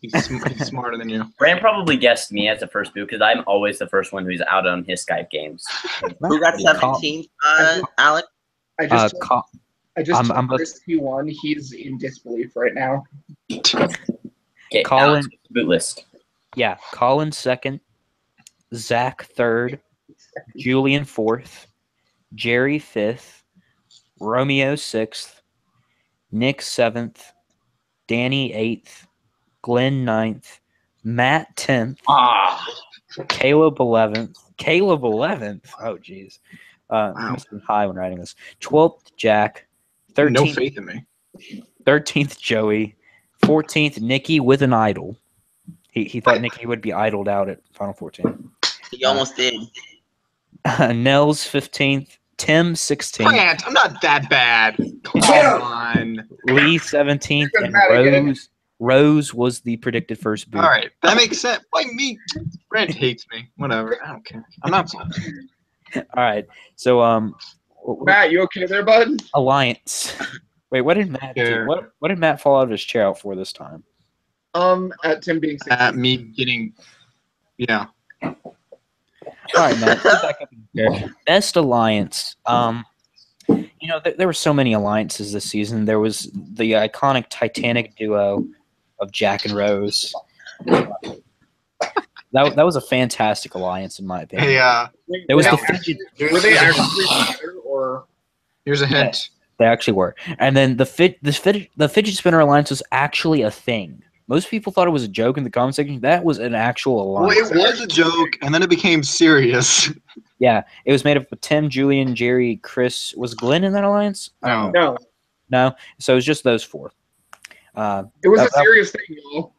He's smarter than you. Brand probably guessed me as the first boot because I'm always the first one who's out on his Skype games. Who got 17th, Alex? I just I'm told Chris he won. He's in disbelief right now. Okay, Colin- Alex, boot list. Yeah, Colin 2nd, Zach 3rd, Julian 4th, Jerry 5th, Romeo 6th, Nick 7th, Danny 8th, Glenn 9th, Matt 10th, Caleb 11th. Caleb 11th. Oh, jeez. Must have been high when writing this. 12th, Jack. 13th, No faith in me. 13th, Joey. 14th, Nikki with an idol. He thought Nikki would be idled out at Final 14. He almost did. Nels 15th. Tim 16th, Grant, I'm not that bad. Come on. Lee 17th, and Matt again. Rose was the predicted first boot. All right, that makes sense. Like me, Grant hates me. Whatever. I don't care. I'm not. All right. So Matt, you okay there, bud? Alliance. Wait, what did Matt do? Sure. What did Matt fall out of his chair out for this time? At Tim being 16. At me getting. Yeah. All right, Matt. Get back up in your chair. Best alliance. There were so many alliances this season. There was the iconic Titanic duo of Jack and Rose. That was a fantastic alliance, in my opinion. Hey, There was Were the they fidget. Were they actually better, or here's a hint. They actually were, and then the fidget spinner alliance was actually a thing. Most people thought it was a joke in the comment section. That was an actual Well, alliance. it was a joke, and then it became serious. Yeah, it was made up of Tim, Julian, Jerry, Chris. Was Glenn in that alliance? no? No. So it was just those four. It was a serious thing, y'all.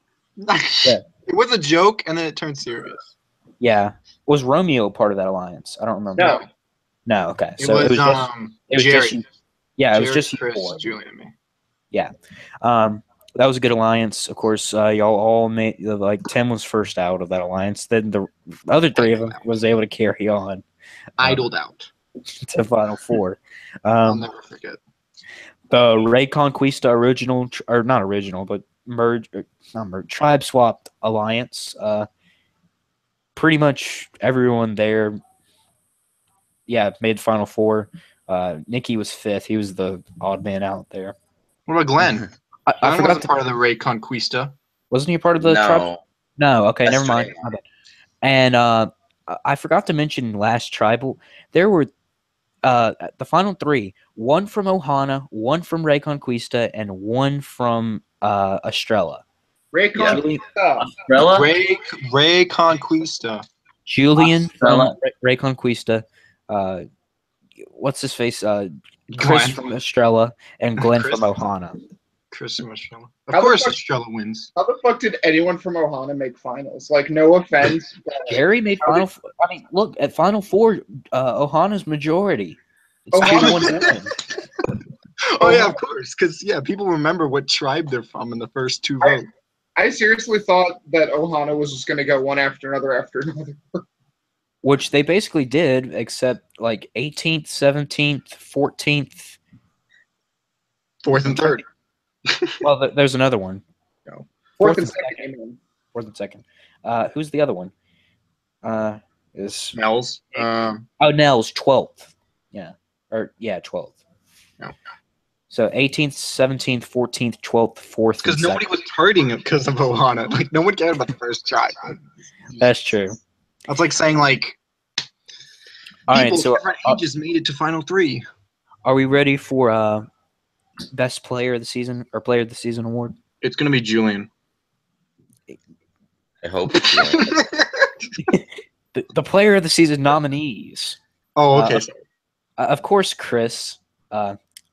It was a joke, and then it turned serious. Yeah. Was Romeo part of that alliance? I don't remember. No. No. Okay. It So was, it was just. It was Jerry. just. Yeah, it was Jerry, just you Chris, four. Julian, and me. That was a good alliance. Of course, y'all all made Tim was first out of that alliance. Then the other three of them was able to carry on Idled out. to Final Four. I'll never forget. The Ray Conquista original, or not original, but tribe swapped alliance. Pretty much everyone there, made the Final Four. Nikki was fifth. He was the odd man out there. What about Glenn? I Glenn forgot wasn't part of the Ray Conquista. Wasn't he a part of the tribe? No. No. Okay, That's never mind. right. My bad. And I forgot to mention last tribal. There were the final three: one from Ohana, one from Ray Conquista, and one from Estrella. Ray Yeah. Conquista. Rella? Ray Conquista. Julian Estrella. from Ray Conquista. What's his face? Chris Glenn. from Estrella and Glenn Chris. from Ohana. Chris and Estrella. How Of the course, fuck- Estrella wins. How the fuck did anyone from Ohana make finals? Like, no offense. but Jerry made final. I mean, look at Final Four. Ohana's majority. It's Ohana- 2-1-1. Oh yeah, of course, because people remember what tribe they're from in the first two votes. I seriously thought that Ohana was just going to go one after another. Which they basically did, except 18th, 17th, 14th. Fourth and third. Well, there's another one. Fourth Fourth and and second. Amen. Fourth and second. Who's the other one? Is Nels. Nell's 12th. Yeah. 12th. No. So 18th, 17th, 14th, 12th, 4th. Because nobody was partying because of Ohana. Like no one cared about the first tribe. That's true. That's like saying All right, people so of different ages made it to Final Three. are we ready for best player of the season or player of the season award? It's gonna be Julian. I hope it's Julian. The player of the season nominees. Oh, okay. Of course, Chris.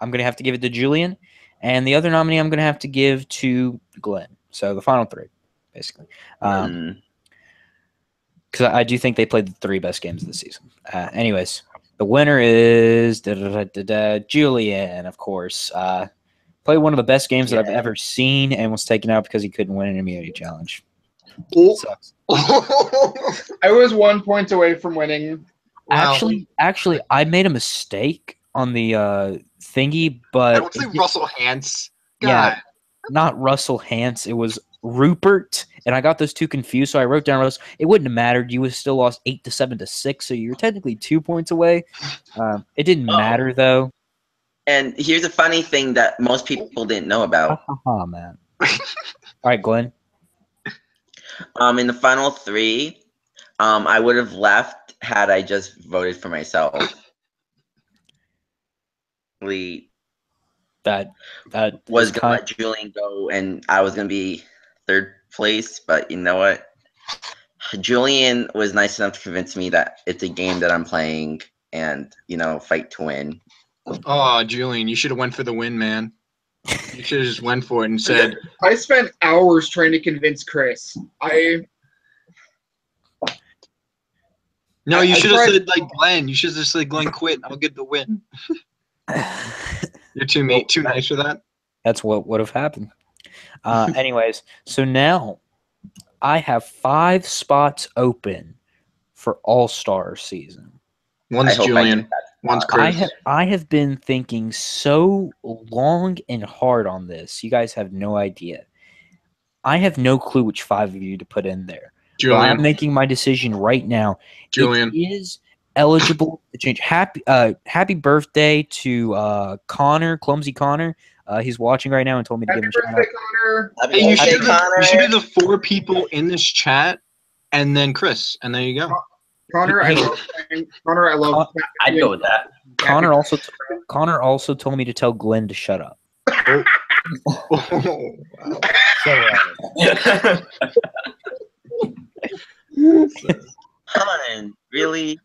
I'm going to have to give it to Julian. And the other nominee I'm going to have to give to Glenn. So the final three, basically. Because I do think they played the three best games of the season. Anyways, the winner is Julian, of course. Played one of the best games that I've ever seen and was taken out because he couldn't win an immunity challenge. Sucks. I was 1 point away from winning. Wow. Actually, I made a mistake on the thingy, I but don't say Russell Hantz. Yeah. God. not Russell Hantz. It was Rupert, and I got those two confused, so I wrote down Russell. It wouldn't have mattered. You would have still lost 8-7-6, so you're technically 2 points away. It didn't matter though. And here's a funny thing that most people didn't know about. Oh man! All right, Glenn. In the final three, I would have left had I just voted for myself. That was is gonna let Julian go, and I was gonna be third place. But you know what? Julian was nice enough to convince me that it's a game that I'm playing, and fight to win. Oh, Julian, you should have went for the win, man. You should have just went for it and said, I spent hours trying to convince Chris. No, you I should have tried- said like Glenn. You should have just said Glenn quit. I'll get the win. You're too nice for that. That's what would have happened. Anyways, so now I have 5 spots open for All-Star season. One's I hope I Julian. get that. One's I Chris. have been thinking so long and hard on this. You guys have no idea. I have no clue which 5 of you to put in there. But I'm Julian. making my decision right now. Julian. It is eligible to change. Happy birthday to Connor, Clumsy Connor. He's watching right now and told me to Happy give him a shout birthday, out. Connor. Happy Hey, you birthday, should Connor. do the 4 people in this chat, and then Chris, and there you go. Connor, I Hey. love. Connor, I love. I'd go with that. Connor also told me to tell Glenn to shut up. Oh, wow. Come on, really?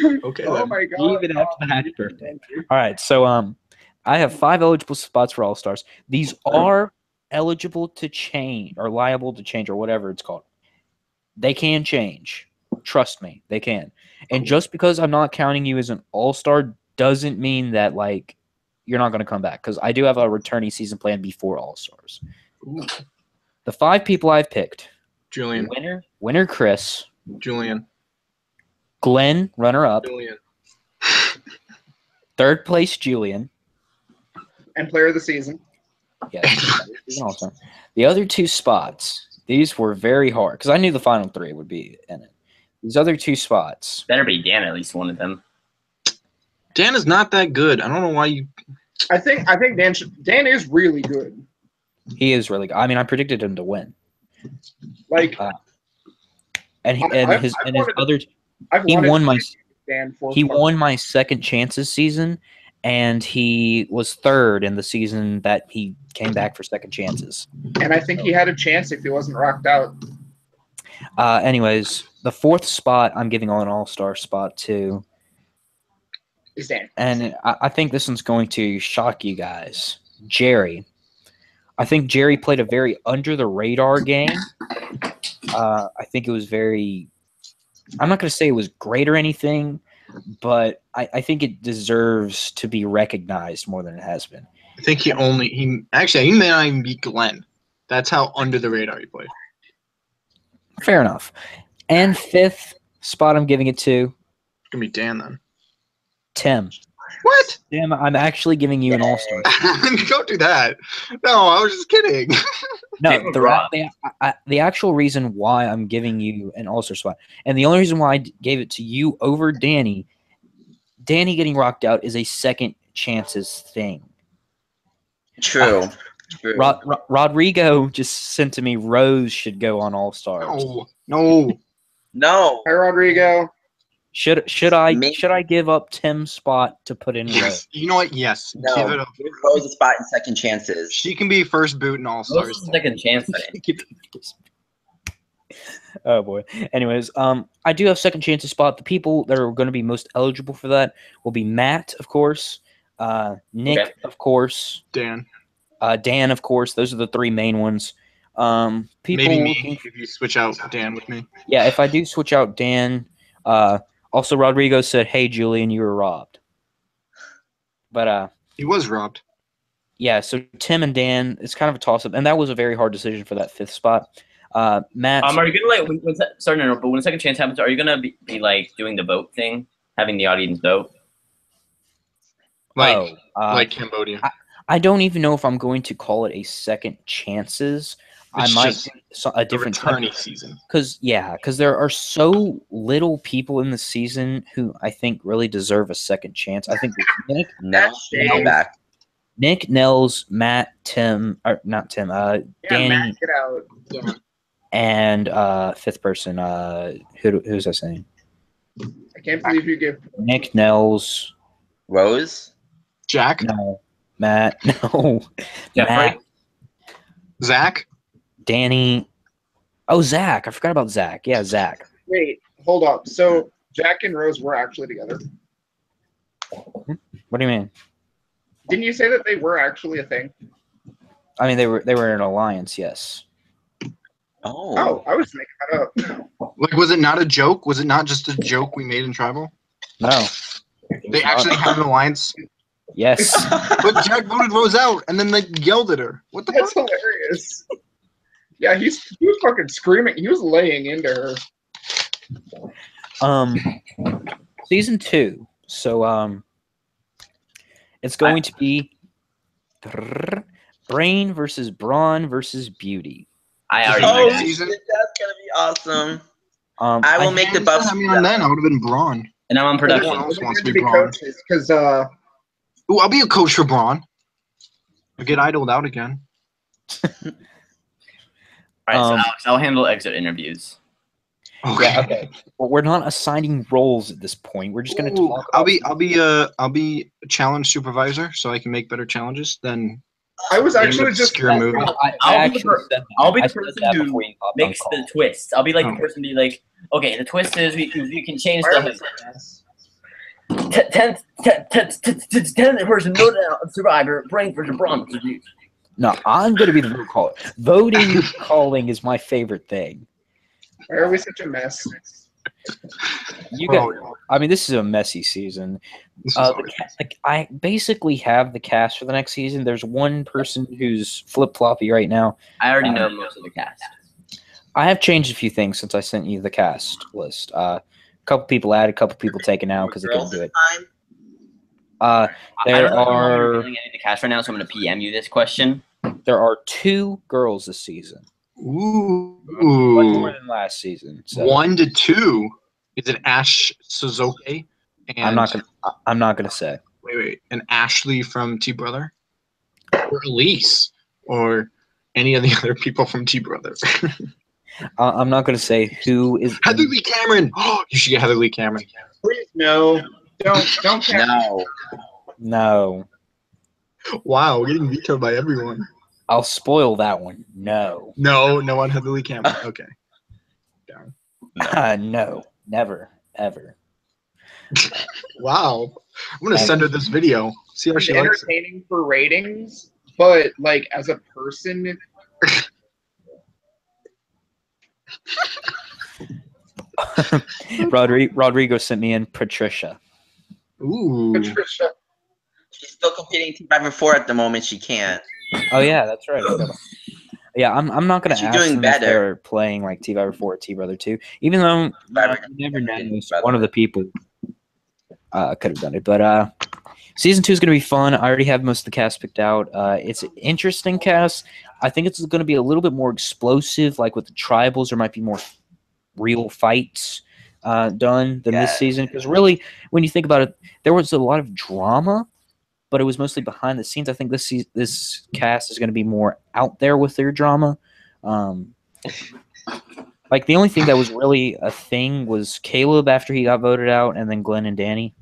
Okay. Oh then. my god. Even after the happy birthday. All right, so I have 5 eligible spots for All Stars. These are eligible to change or liable to change or whatever it's called. They can change. Trust me, they can. And just because I'm not counting you as an All Star doesn't mean that like you're not going to come back because I do have a returning season plan before All Stars. Ooh. The 5 people I've picked: Julian. winner Chris, Julian. Glenn, runner up, Julian. 3rd place Julian. And player of the season. Yes, he's an all-star. The other 2 spots, these were very hard because I knew the final 3 would be in it. These other 2 spots, Better be Dan at least one of them. Dan is not that good. I don't know why you. I think Dan is really good. he is really good. I mean, I predicted him to win, Like and he I've he wanted won to my see Dan for he won my second chances season, and he was 3rd in the season that he came back for second chances. and I think he had a chance if he wasn't rocked out. Anyways, the 4th spot I'm giving on an all-star spot to. Is Dan. And I think this one's going to shock you guys. Jerry. I think Jerry played a very under-the-radar game. I think it was very – I'm not going to say it was great or anything, but I think it deserves to be recognized more than it has been. I think he may not even beat Glenn. That's how under the radar he played. Fair enough. And 5th spot I'm giving it to It's gonna be Dan then. Tim. What? Tim, I'm actually giving you an all-star. Don't do that. No, I was just kidding. No, Tim McGraw. the actual reason why I'm giving you an all-star spot, and the only reason why I gave it to you over Danny getting rocked out is a second chances thing. True. True. Rodrigo just sent to me Rose should go on all-stars. No. No. Hi, Rodrigo. Should I give up Tim's spot to put in Rose? Yes. You know what? Yes. No. Give it up. Give Rose a spot in second chances. She can be first boot in All What's Stars. the second chance thing? Oh boy. Anyways, I do have second chances spot. The people that are going to be most eligible for that will be Matt, of course, Nick, Okay. of course, Dan. Dan, of course. Those are the 3 main ones. People Maybe me looking- if you switch out Dan with me. yeah, if I do switch out Dan, also Rodrigo said, "Hey Julian, you were robbed." But He was robbed. yeah, so Tim and Dan, it's kind of a toss up, and that was a very hard decision for that 5th spot. Matt, Are you gonna but when the second chance happens, are you gonna be like doing the vote thing, having the audience vote? Like Cambodia. I don't even know if I'm going to call it a second chances. It's I might just do a different type returning season. because there are so little people in the season who I think really deserve a second chance. I think it's No. Shame. Back. Nick, Nels, Matt, Tim, or not Tim, Yeah, Danny, Matt, get out. and 5th person. Who's I saying? I can't believe you give. Nick, Nels, Rose. Jack. no, Matt, no, Jeffrey? Matt, Zach. Danny. Oh, Zach. I forgot about Zach. Yeah, Zach. Wait, hold up. So Jack and Rose were actually together. What do you mean? Didn't you say that they were actually a thing? I mean, they were in an alliance. Yes. Oh. I was making that up. Like, was it not a joke? Was it not just a joke we made in Tribal? No. They actually had an alliance. Yes. But Jack voted Rose out, and then they yelled at her. What the That's fuck? hilarious. Yeah, he was fucking screaming. He was laying into her. Season 2. So it's going to be Brain versus Brawn versus Beauty. I already Oh, know. next season? Shit, that's gonna be awesome. I I will make the buffs. I mean, then I would have been Braun. And I'm on Everyone production. else wants to to be be Braun. coaches because Ooh, I'll be a coach for Braun. I'll get idled out again. All right, so Um, Alex, I'll handle exit interviews. Yeah, okay. But we're not assigning roles at this point. We're just going to Ooh, talk. I'll be a challenge supervisor, so I can make better challenges than I was being actually just obscure movie. I'll be the person who before you hopped on makes call. the twists. I'll be like Okay. the person be like, okay, the twist is we can change Why are the we saying this? 10th person no doubt survivor brain versus Braun versus you. No, I'm going to be the vote caller. Voting calling is my favorite thing. Why are we such a mess? You Well, got. I mean, this is a messy season. this is The always- I basically have the cast for the next season. There's one person who's flip floppy right now. I already know most of the cast. I have changed a few things since I sent you the cast list. A couple people added, a couple people taken out because they couldn't do it. Time? I There don't know if I'm are revealing any of the cast right now, so I'm going to PM you this question. 2 girls this season. Ooh. One more than last season. So 1 to 2. Is it Ash Suzuki? And I'm not gonna say. wait, and Ashley from T Brother, or Elise, or any of the other people from T Brother. I'm not gonna say who is. Heather Lee Cameron. Oh, you should get Heather Lee Cameron. Please no. Don't No. No, Wow, we're getting vetoed by everyone. I'll spoil that one. No, No one Heather Lee Cameron. Okay. no, never, ever. Wow. I'm gonna send her this video. See how He's she likes it. entertaining for ratings, but like as a person, Rodrigo sent me in Patricia. Ooh. Patricia. She's still competing Team 5 and 4 at the moment. She can't. Oh yeah, that's right. Yeah, I'm not gonna She's ask doing them better. if they're playing like T-Brother 4 or T-Brother 2, even though you never know. One of the people could have done it, but season 2 is gonna be fun. I already have most of the cast picked out. It's an interesting cast. I think it's gonna be a little bit more explosive, like with the tribals. There might be more real fights done than this season, because really, when you think about it, there was a lot of drama, but it was mostly behind the scenes. I think this cast is going to be more out there with their drama. Like the only thing that was really a thing was Caleb after he got voted out, and then Glenn and Danny,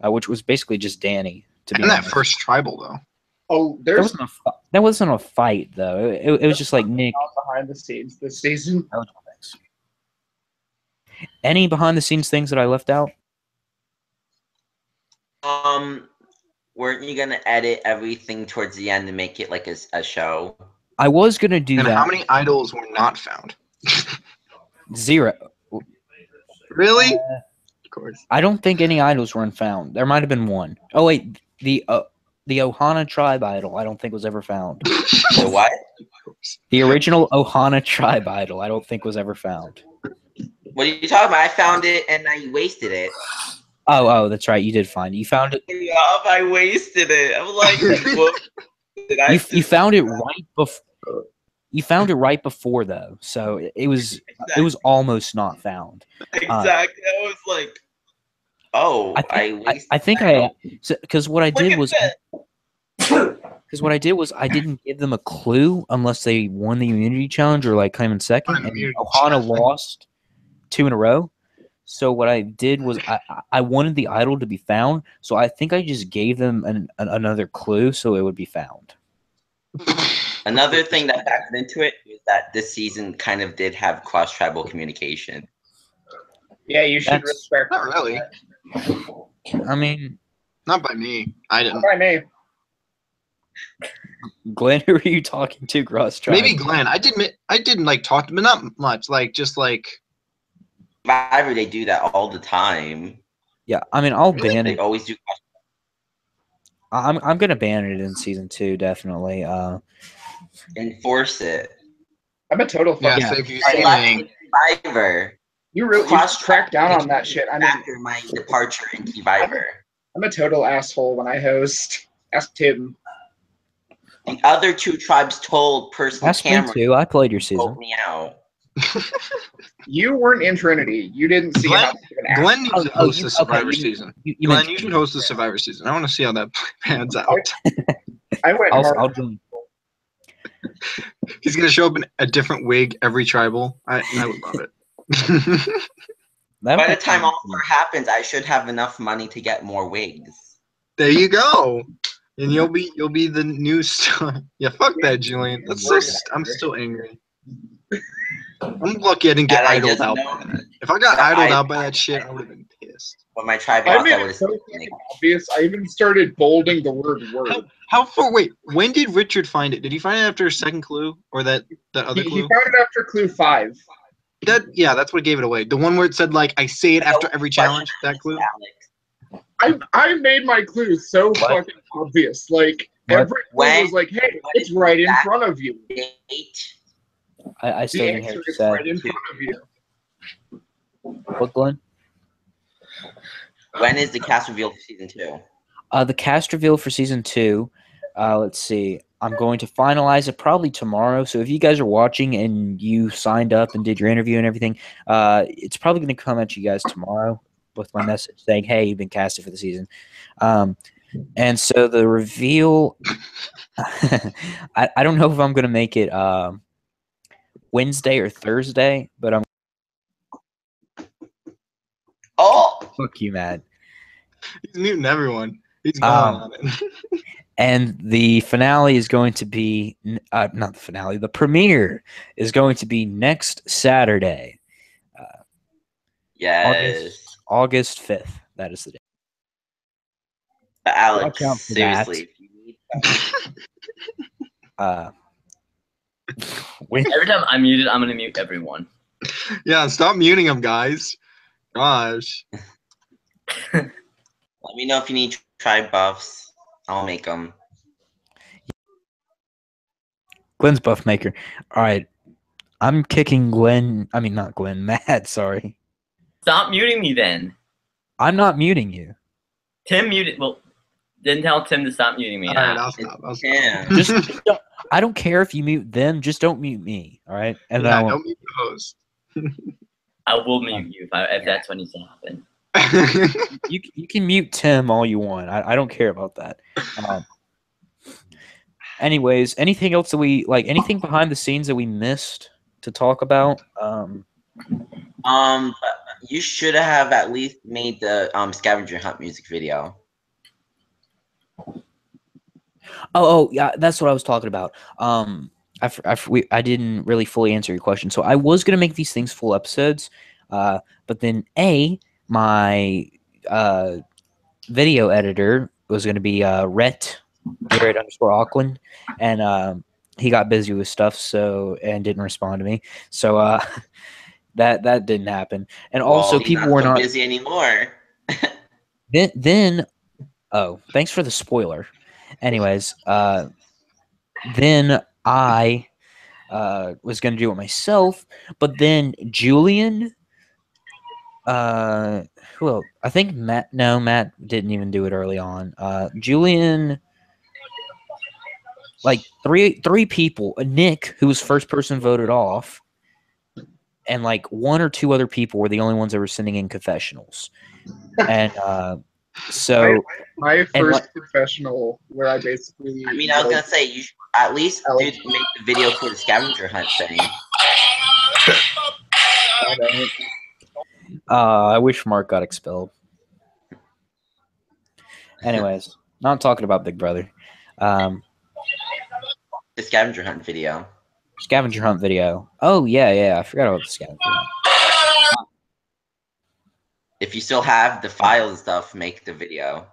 which was basically just Danny. To be And that honest. first tribal though. Oh, That there's wasn't a fight though. It was just like Nick. behind the scenes this season. Any behind the scenes things that I left out? Weren't you gonna edit everything towards the end to make it like a show? I was gonna do And that. how many idols were not found? 0. Really? Of course. I don't think any idols were unfound. There might have been one. Oh wait, the Ohana tribe idol I don't think was ever found. The what? The original Ohana tribe idol I don't think was ever found. What are you talking about? I found it and I wasted it. Oh, that's right. You did find it. You found it. I wasted it. I'm like, what did I You found it right before. You found it right before though, so it was almost not found. exactly. I was like, oh, I wasted. I think because what I did was I didn't give them a clue unless they won the immunity challenge or like came in second, and Ohana lost 2 in a row. So what I did was I wanted the idol to be found, so I think I just gave them another clue so it would be found. Another thing that factored into it is that this season kind of did have cross-tribal communication. Yeah, you should That's- respect. Not really. I mean, Not by me. I didn't. By me. Glenn, who are you talking to? Cross tribe. Maybe Glenn. I didn't like talk to him, but not much. Like just like Survivor, they do that all the time. Yeah, I mean, I'll Really? ban They it. always do. I'm gonna ban it in season 2, definitely. Enforce it. I'm a total yeah. fucking. So if you I say left anything, Survivor. You really crack down on that shit. I mean, After my departure in Survivor, I'm a total asshole when I host. Ask Tim. the other 2 tribes told person Ask me Cameron too. I played your to season. vote me out. You weren't in Trinity. You didn't see how Glenn needs to host the Survivor you- season. You Glenn, mentioned you should host the Survivor season. I want to see how that pans out. I went I'll join. He's gonna show up in a different wig every tribal. I would love it. That By the might time be- All Star happens, I should have enough money to get more wigs. There you go. And you'll be the new star. Yeah, fuck that, Julian. That's so. I'm still angry. I'm lucky I didn't get And I idled just out know by that. If I got that idled I- out by that shit, I would have been pissed. When my tribe I lost, made I would it have so still fucking obvious. I even started bolding the word. How far? Wait, when did Richard find it? Did he find it after a second clue or that other He clue? found it after clue 5. That's what gave it away. The one where it said like I say it after every challenge. That clue. I made my clue so fucking obvious. Like What? every clue was like, "Hey, it's right in front of you." Date. I still The didn't hear answer what you is said. right in front of you. What, Glenn? When is the cast revealed for season 2? The cast reveal for season 2. Let's see. I'm going to finalize it probably tomorrow. So if you guys are watching and you signed up and did your interview and everything, it's probably going to come at you guys tomorrow with my message saying, "Hey, you've been casted for the season." And so the reveal, I don't know if I'm going to make it Wednesday or Thursday, but I'm. Oh, Fuck you, Matt. He's muting everyone. He's going on it. And the finale is going to be not the finale. The premiere is going to be next Saturday, yes. August 5th. That is the day. But Alex, Watch out for seriously, that. if you need When, Every time I'm muted, I'm gonna mute everyone. Yeah, stop muting him, guys. Gosh. let me know if you need tribe buffs. I'll make them. Glenn's buff maker. All right, I'm kicking Glenn. I mean, not Glenn. Matt. Sorry, Stop muting me then. I'm not muting you. Tim muted. Well, didn't tell Tim to stop muting me. All right, Ah. I'll stop. Yeah. Just don't, I don't care if you mute them. Just don't mute me. All right, and then I Yeah, won't- don't mute the host. I will mute you if that's what needs to happen. you can mute Tim all you want. I don't care about that. Anyways, anything else that we like? Anything behind the scenes that we missed to talk about? You should have at least made the scavenger hunt music video. Oh, yeah, that's what I was talking about. I didn't really fully answer your question. So I was gonna make these things full episodes, but then my video editor was gonna be Rhett _Auckland, and he got busy with stuff, and didn't respond to me. So that didn't happen. And also, He's people were so not busy anymore. then. Oh, thanks for the spoiler. Anyways, then I was going to do it myself, but then Julian, who else? I think Matt. No, Matt didn't even do it early on. Julian, like three people. Nick, who was first person voted off, and like one or two other people were the only ones that were sending in confessionals, and so. My first professional where I basically. I mean, I was gonna say you should at least make the video for the scavenger hunt thing. I wish Mark got expelled. Anyways, not talking about Big Brother. The scavenger hunt video. Scavenger hunt video. Oh yeah. I forgot about the scavenger hunt. If you still have the files and stuff, make the video.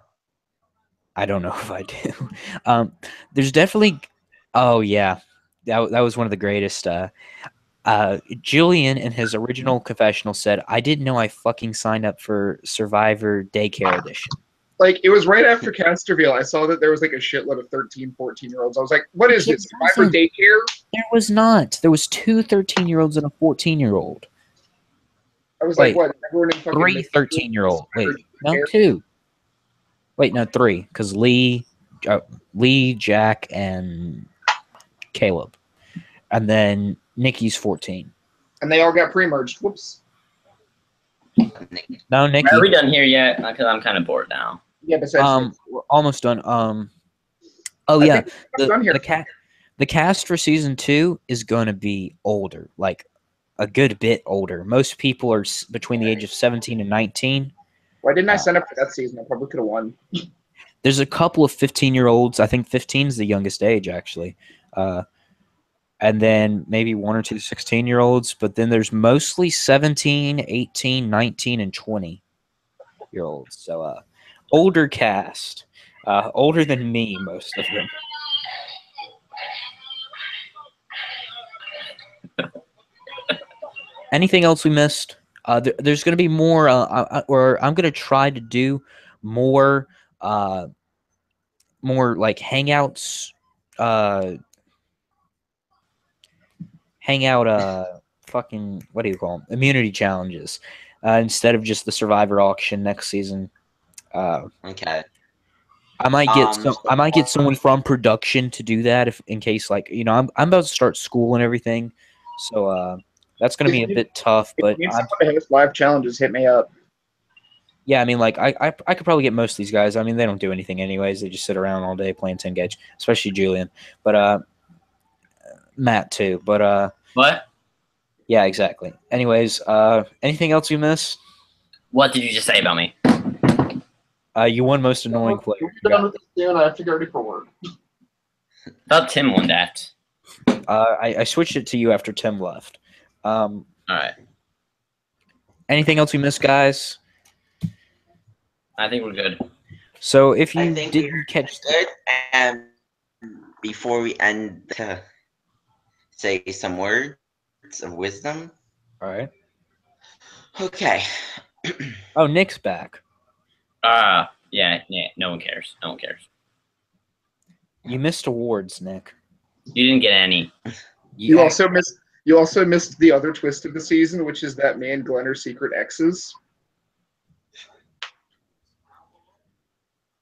I don't know if I do. There's definitely Oh yeah, that was one of the greatest. Julian in his original confessional said, "I didn't know I fucking signed up for Survivor Daycare Edition." Like, it was right after Casterville. I saw that there was like a shitload of 13, 14-year-olds. I was like, what is this? Survivor Daycare? There was not. There was two 13-year-olds and a 14-year-old. I was Wait, like, what? Everyone in fucking Three 13-year-old. Wait, no, two. Wait, no, three. Because Lee, Jack, and Caleb. And then Nikki's 14. And they all got pre-merged. Whoops. No, Nikki. Are we done here yet? Because I'm kind of bored now. Yeah, besides We're almost done. Oh I yeah, think we're done here. the cast for season 2 is going to be older, like a good bit older. Most people are between the age of 17 and 19. Why didn't I sign up for that season? I probably could have won. There's a couple of 15-year-olds. I think 15 is the youngest age, actually. And then maybe one or two 16-year-olds. But then there's mostly 17, 18, 19, and 20-year-olds. So older cast. Older than me, most of them. Anything else we missed? There's going to be more, or I'm going to try to do more like hangouts, fucking, what do you call them? Immunity challenges, instead of just the Survivor auction next season. Okay. I might get someone from production to do that in case, like, I'm about to start school and everything, so that's going to be a bit tough. But live challenges, hit me up. Yeah, I mean, like, I could probably get most of these guys. I mean, they don't do anything anyways. They just sit around all day playing 10 gauge, especially Julian. But Matt too. But What? yeah, exactly. Anyways, anything else you missed? What did you just say about me? You won most annoying player. We're done with this soon. I have to go ready for work. I thought Tim won that. I switched it to you after Tim left. All right. Anything else we missed, guys? I think we're good. So if you didn't catch good, and before we end, to say some words of wisdom. All right. Okay. Oh, Nick's back. Yeah. No one cares. No one cares. You missed awards, Nick. You didn't get any. You also missed the other twist of the season, which is that me and Glenn are secret exes.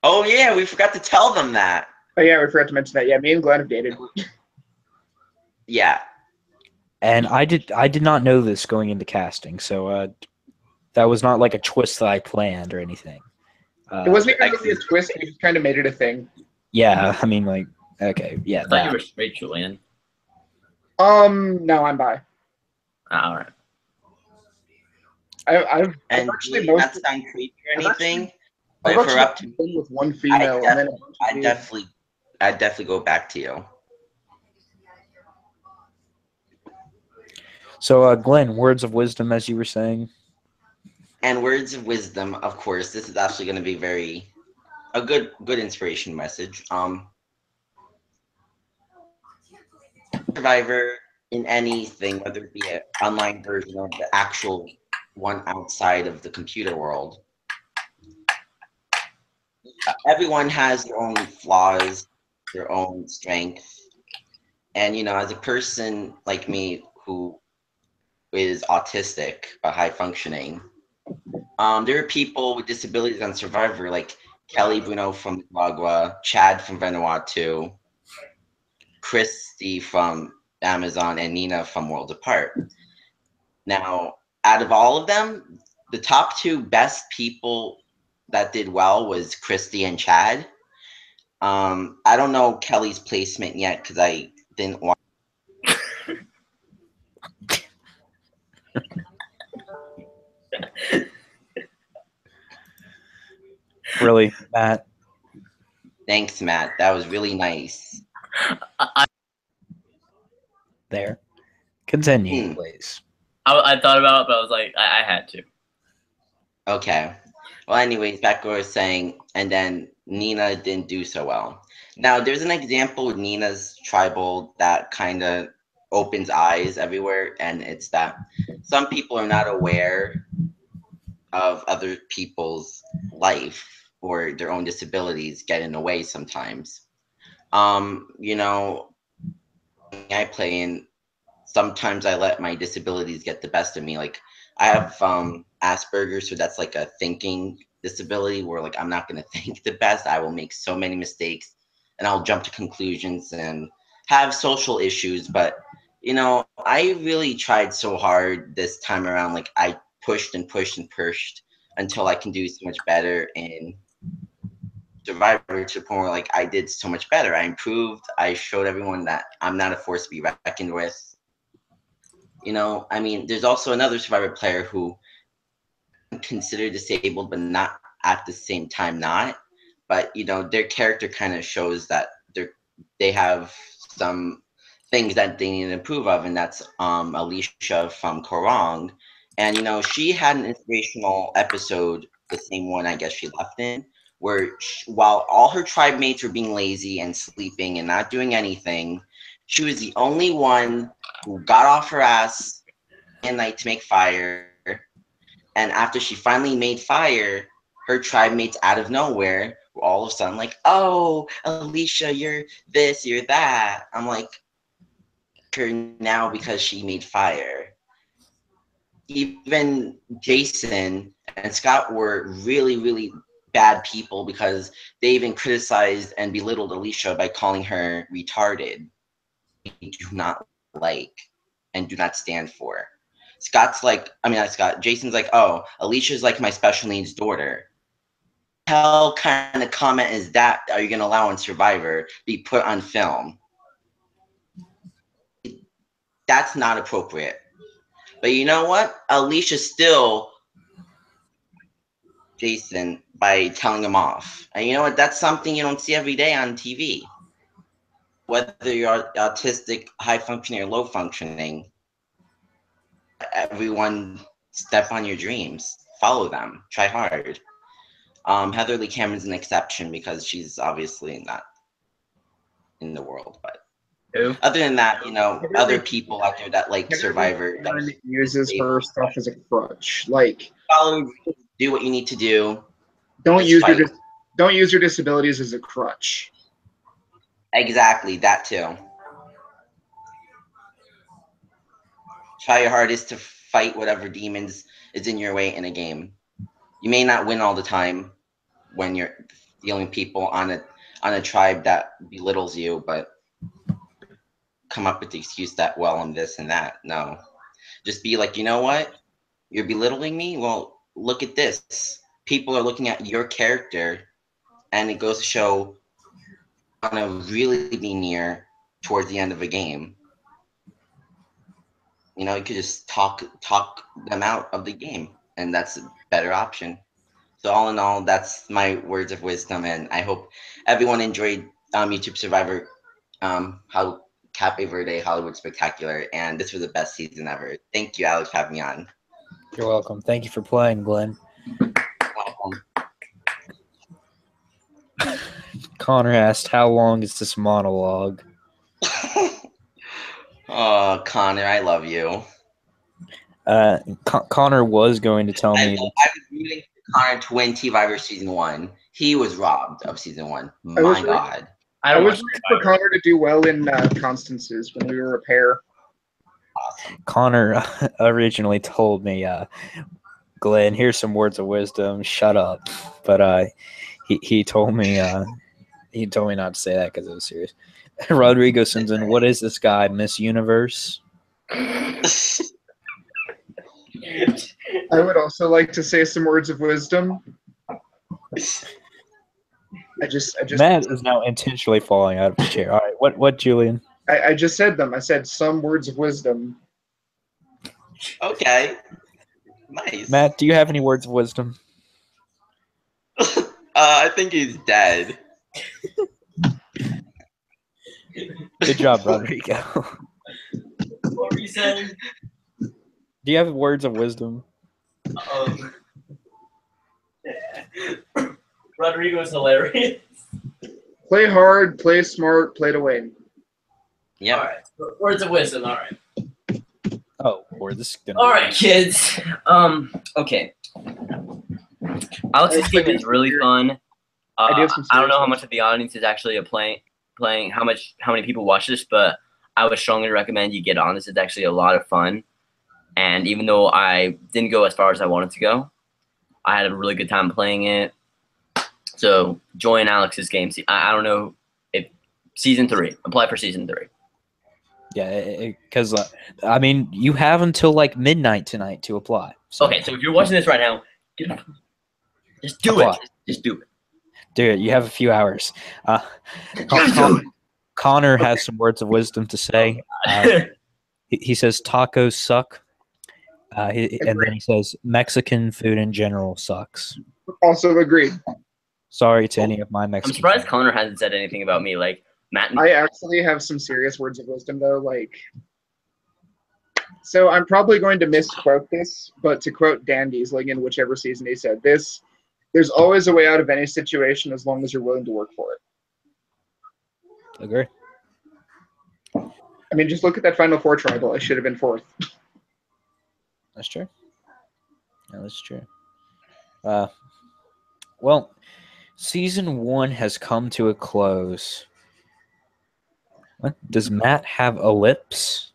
Oh yeah, we forgot to tell them that. Oh yeah, we forgot to mention that. Yeah, me and Glenn have dated. Yeah. And I did not know this going into casting, so that was not like a twist that I planned or anything. It wasn't even really a twist. We just kind of made it a thing. Yeah, I mean, like, okay, yeah. I thought you were straight, Julian. No, I'm bi. All right. I've actually not sound creepy or anything. But I've if we're up to with one female, I'd definitely go back to you. So, Glenn, words of wisdom, as you were saying. And words of wisdom, of course. This is actually going to be a good inspiration message. Survivor in anything, whether it be an online version or the actual one outside of the computer world. Everyone has their own flaws, their own strength. And, as a person like me who is autistic but high functioning, there are people with disabilities on Survivor, like Kelly Bruno from Nicaragua, Chad from Vanuatu, Christy from Amazon, and Nina from Worlds Apart. Now, out of all of them, the top two best people that did well was Christy and Chad. I don't know Kelly's placement yet because I didn't want. Really, Matt? Thanks, Matt. That was really nice. There. Continue, please. I thought about it, but I was like, I had to. Okay. Well, anyways, back to what I was saying, and then Nina didn't do so well. Now, there's an example with Nina's tribal that kind of opens eyes everywhere, and it's that some people are not aware of other people's life or their own disabilities get in the way sometimes. You know, I play in sometimes I let my disabilities get the best of me. Like I have Asperger's, so that's like a thinking disability where like I'm not gonna think the best. I will make so many mistakes and I'll jump to conclusions and have social issues. But you know, I really tried so hard this time around. Like I pushed and pushed and pushed until I can do so much better in Survivor to the point where like I did so much better. I improved. I showed everyone that I'm not a force to be reckoned with. You know, I mean, there's also another Survivor player who considered disabled, but not at the same time not. But you know, their character kind of shows that they have some things that they need to improve of, and that's Alicia from Korong. And you know, she had an inspirational episode, the same one I guess she left in, where while all her tribe mates were being lazy and sleeping and not doing anything, she was the only one who got off her ass at night to make fire. And after she finally made fire, her tribe mates out of nowhere were all of a sudden like, "Oh, Alicia, you're this, you're that." I'm like, her now because she made fire. Even Jason and Scott were really, really bad people because they even criticized and belittled Alicia by calling her retarded. They do not like and do not stand for. Scott's like, I mean, not Scott. Jason's like, "Oh, Alicia's like my special needs daughter." Hell kind of comment is that are you going to allow on Survivor be put on film? That's not appropriate. But you know what? Alicia still Jason by telling him off. And you know what? That's something you don't see every day on TV. Whether you're autistic, high functioning, or low functioning, everyone step on your dreams, follow them, try hard. Heather Lee Cameron's an exception because she's obviously not in the world. But Who? other than that, you know, other people out there that like Survivor Cameron uses her stuff as a crutch. Like, follow, do what you need to do. don't Just use your fight. don't use your disabilities as a crutch. Exactly, that too. Try your hardest to fight whatever demons is in your way in a game. You may not win all the time when you're dealing people on a tribe that belittles you, but come up with the excuse that, well, I'm this and that. No. Just be like, you know what? You're belittling me? Well, look at this. People are looking at your character, and it goes to show want to really be near towards the end of a game. You know, you could just talk them out of the game, and that's a better option. So all in all, that's my words of wisdom, and I hope everyone enjoyed YouTube Survivor, how Cape Verde Hollywood Spectacular, and this was the best season ever. Thank you, Alex, for having me on. You're welcome. Thank you for playing, Glenn. Welcome. Connor asked, "How long is this monologue?" Oh, Connor, I love you. Connor was going to tell I me. was rooting for Connor to win T-Viver Season 1. He was robbed of Season 1. My God. I was rooting for Connor to do well in Constance's when we were a pair. Awesome. Connor originally told me, "Glenn, here's some words of wisdom. Shut up." But he told me not to say that because it was serious. Rodrigo sends in, "What is this guy, Miss Universe?" I would also like to say some words of wisdom. I just Matt is now intentionally falling out of his chair. All right, what, Julian? I just said them. I said some words of wisdom. Okay. Nice. Matt, do you have any words of wisdom? I think he's dead. Good job, Rodrigo. What were you saying? Do you have words of wisdom? Rodrigo's hilarious. Play hard, play smart, play to win. Yep. All right. Words of wisdom. All right. Oh, or this is gonna. All right, kids. Okay. Alex's game is really fun. I do have some I don't know how serious much of the audience is actually playing. How many people watch this, but I would strongly recommend you get on this. It's actually a lot of fun. And even though I didn't go as far as I wanted to go, I had a really good time playing it. So join Alex's game. I don't know if season 3. Apply for season 3. Yeah, because I mean, you have until like midnight tonight to apply. So Okay, so if you're watching this right now, just do apply. it. Just do it. Do it. You have a few hours. Connor has some words of wisdom to say. He says tacos suck. And then he says Mexican food in general sucks. Also agreed. Sorry to any of my Mexican. I'm surprised friends. Connor hasn't said anything about me. Like Matt. I actually have some serious words of wisdom, though. So I'm probably going to misquote this, but to quote Dan Diesling in whichever season he said this, there's always a way out of any situation as long as you're willing to work for it. Agree. I mean, just look at that Final Four tribal. I should have been 4th. That's true. Yeah, that's true. Well, season 1 has come to a close. What? Does Matt have a lips?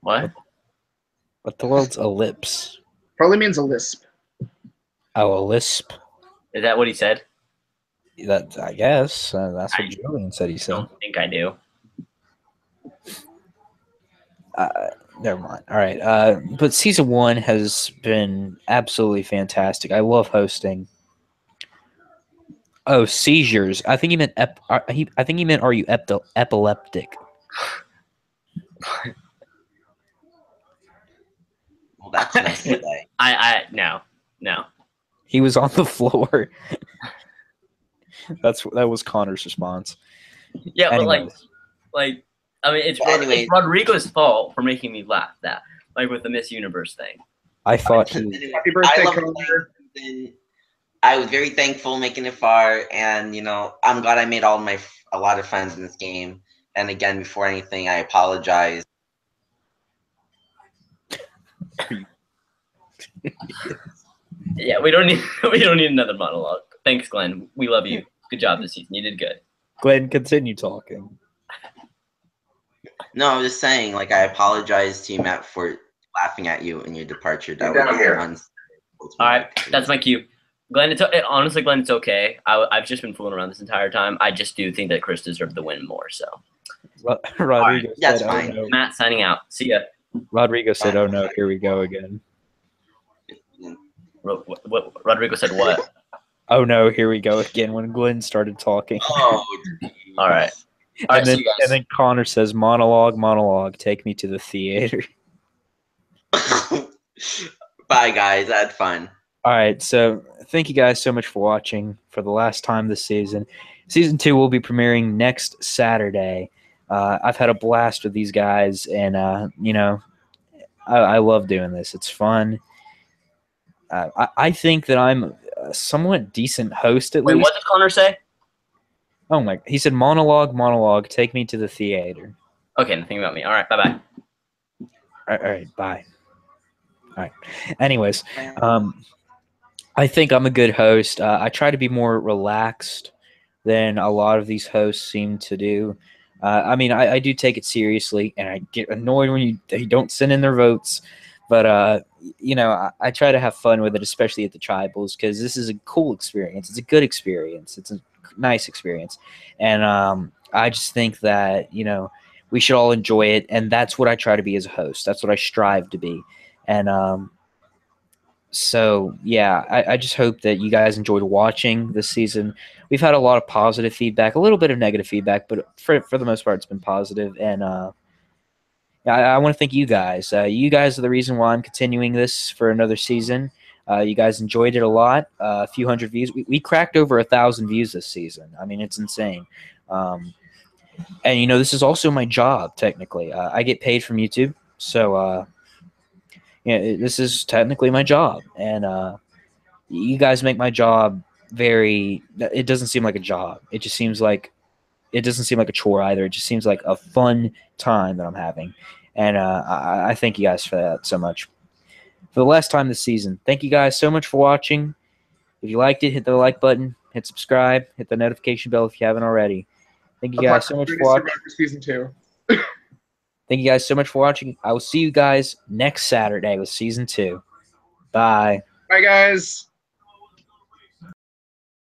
What? What the world's a lips? Probably means a lisp. Oh, a lisp. Is that what he said? That I guess that's what Julian said. He I said. don't think I do. Never mind. All right. But season 1 has been absolutely fantastic. I love hosting. Oh, seizures. I think he meant. I think he meant. Are you epileptic? Well, that's nice to say. No. He was on the floor. That was Connor's response. Yeah, Anyways. but I mean, it's Anyways. Rodrigo's fault for making me laugh. That with the Miss Universe thing. I thought he. Happy birthday, I love Connor. playing. I was very thankful making it far, and I'm glad I made a lot of friends in this game. And again, before anything, I apologize. Yeah, we don't need another monologue. Thanks, Glenn. We love you. Good job this season. You did good. Glenn, continue talking. No, I'm just saying, I apologize to you, Matt, for laughing at you in your departure. That Down was here. All right, that's my cue. Glenn, honestly, Glenn, it's okay. I've just been fooling around this entire time. I just do think that Chris deserved the win more. So, Rodrigo said, that's "Oh, fine. no." Matt signing out. See ya. Rodrigo said, "Oh no, here we go again." What Rodrigo said what? Oh no, here we go again. When Glenn started talking, Oh, All right. and see then you guys. and then Connor says, "Monologue, take me to the theater." Bye, guys. I had fun. All right, so thank you guys so much for watching for the last time this season. Season 2 will be premiering next Saturday. I've had a blast with these guys, and I love doing this. It's fun. I think that I'm a somewhat decent host at Wait, least. what did Connor say? Oh my! He said, "Monologue, take me to the theater." Okay, nothing about me. All right, bye-bye. All right, bye. All right. Anyways, I think I'm a good host. I try to be more relaxed than a lot of these hosts seem to do. I mean, I do take it seriously, and I get annoyed when they don't send in their votes. But, I try to have fun with it, especially at the tribals, because this is a cool experience. It's a good experience. It's a nice experience. And I just think that, we should all enjoy it, and that's what I try to be as a host. That's what I strive to be. And so, yeah, I just hope that you guys enjoyed watching this season. We've had a lot of positive feedback, a little bit of negative feedback, but for the most part, it's been positive. And I want to thank you guys. You guys are the reason why I'm continuing this for another season. You guys enjoyed it a lot. A few hundred views. We cracked over 1,000 views this season. I mean, it's insane. And, this is also my job, technically. I get paid from YouTube. So, this is technically my job. And, You guys make my job very. It doesn't seem like a job. It just seems like. It doesn't seem like a chore either. It just seems like a fun time that I'm having, and I thank you guys for that so much. For the last time this season, thank you guys so much for watching. If you liked it, hit the like button, hit subscribe, hit the notification bell if you haven't already. Thank you guys so much for watching. Season 2. Thank you guys so much for watching. I will see you guys next Saturday with Season 2. Bye. Bye, guys.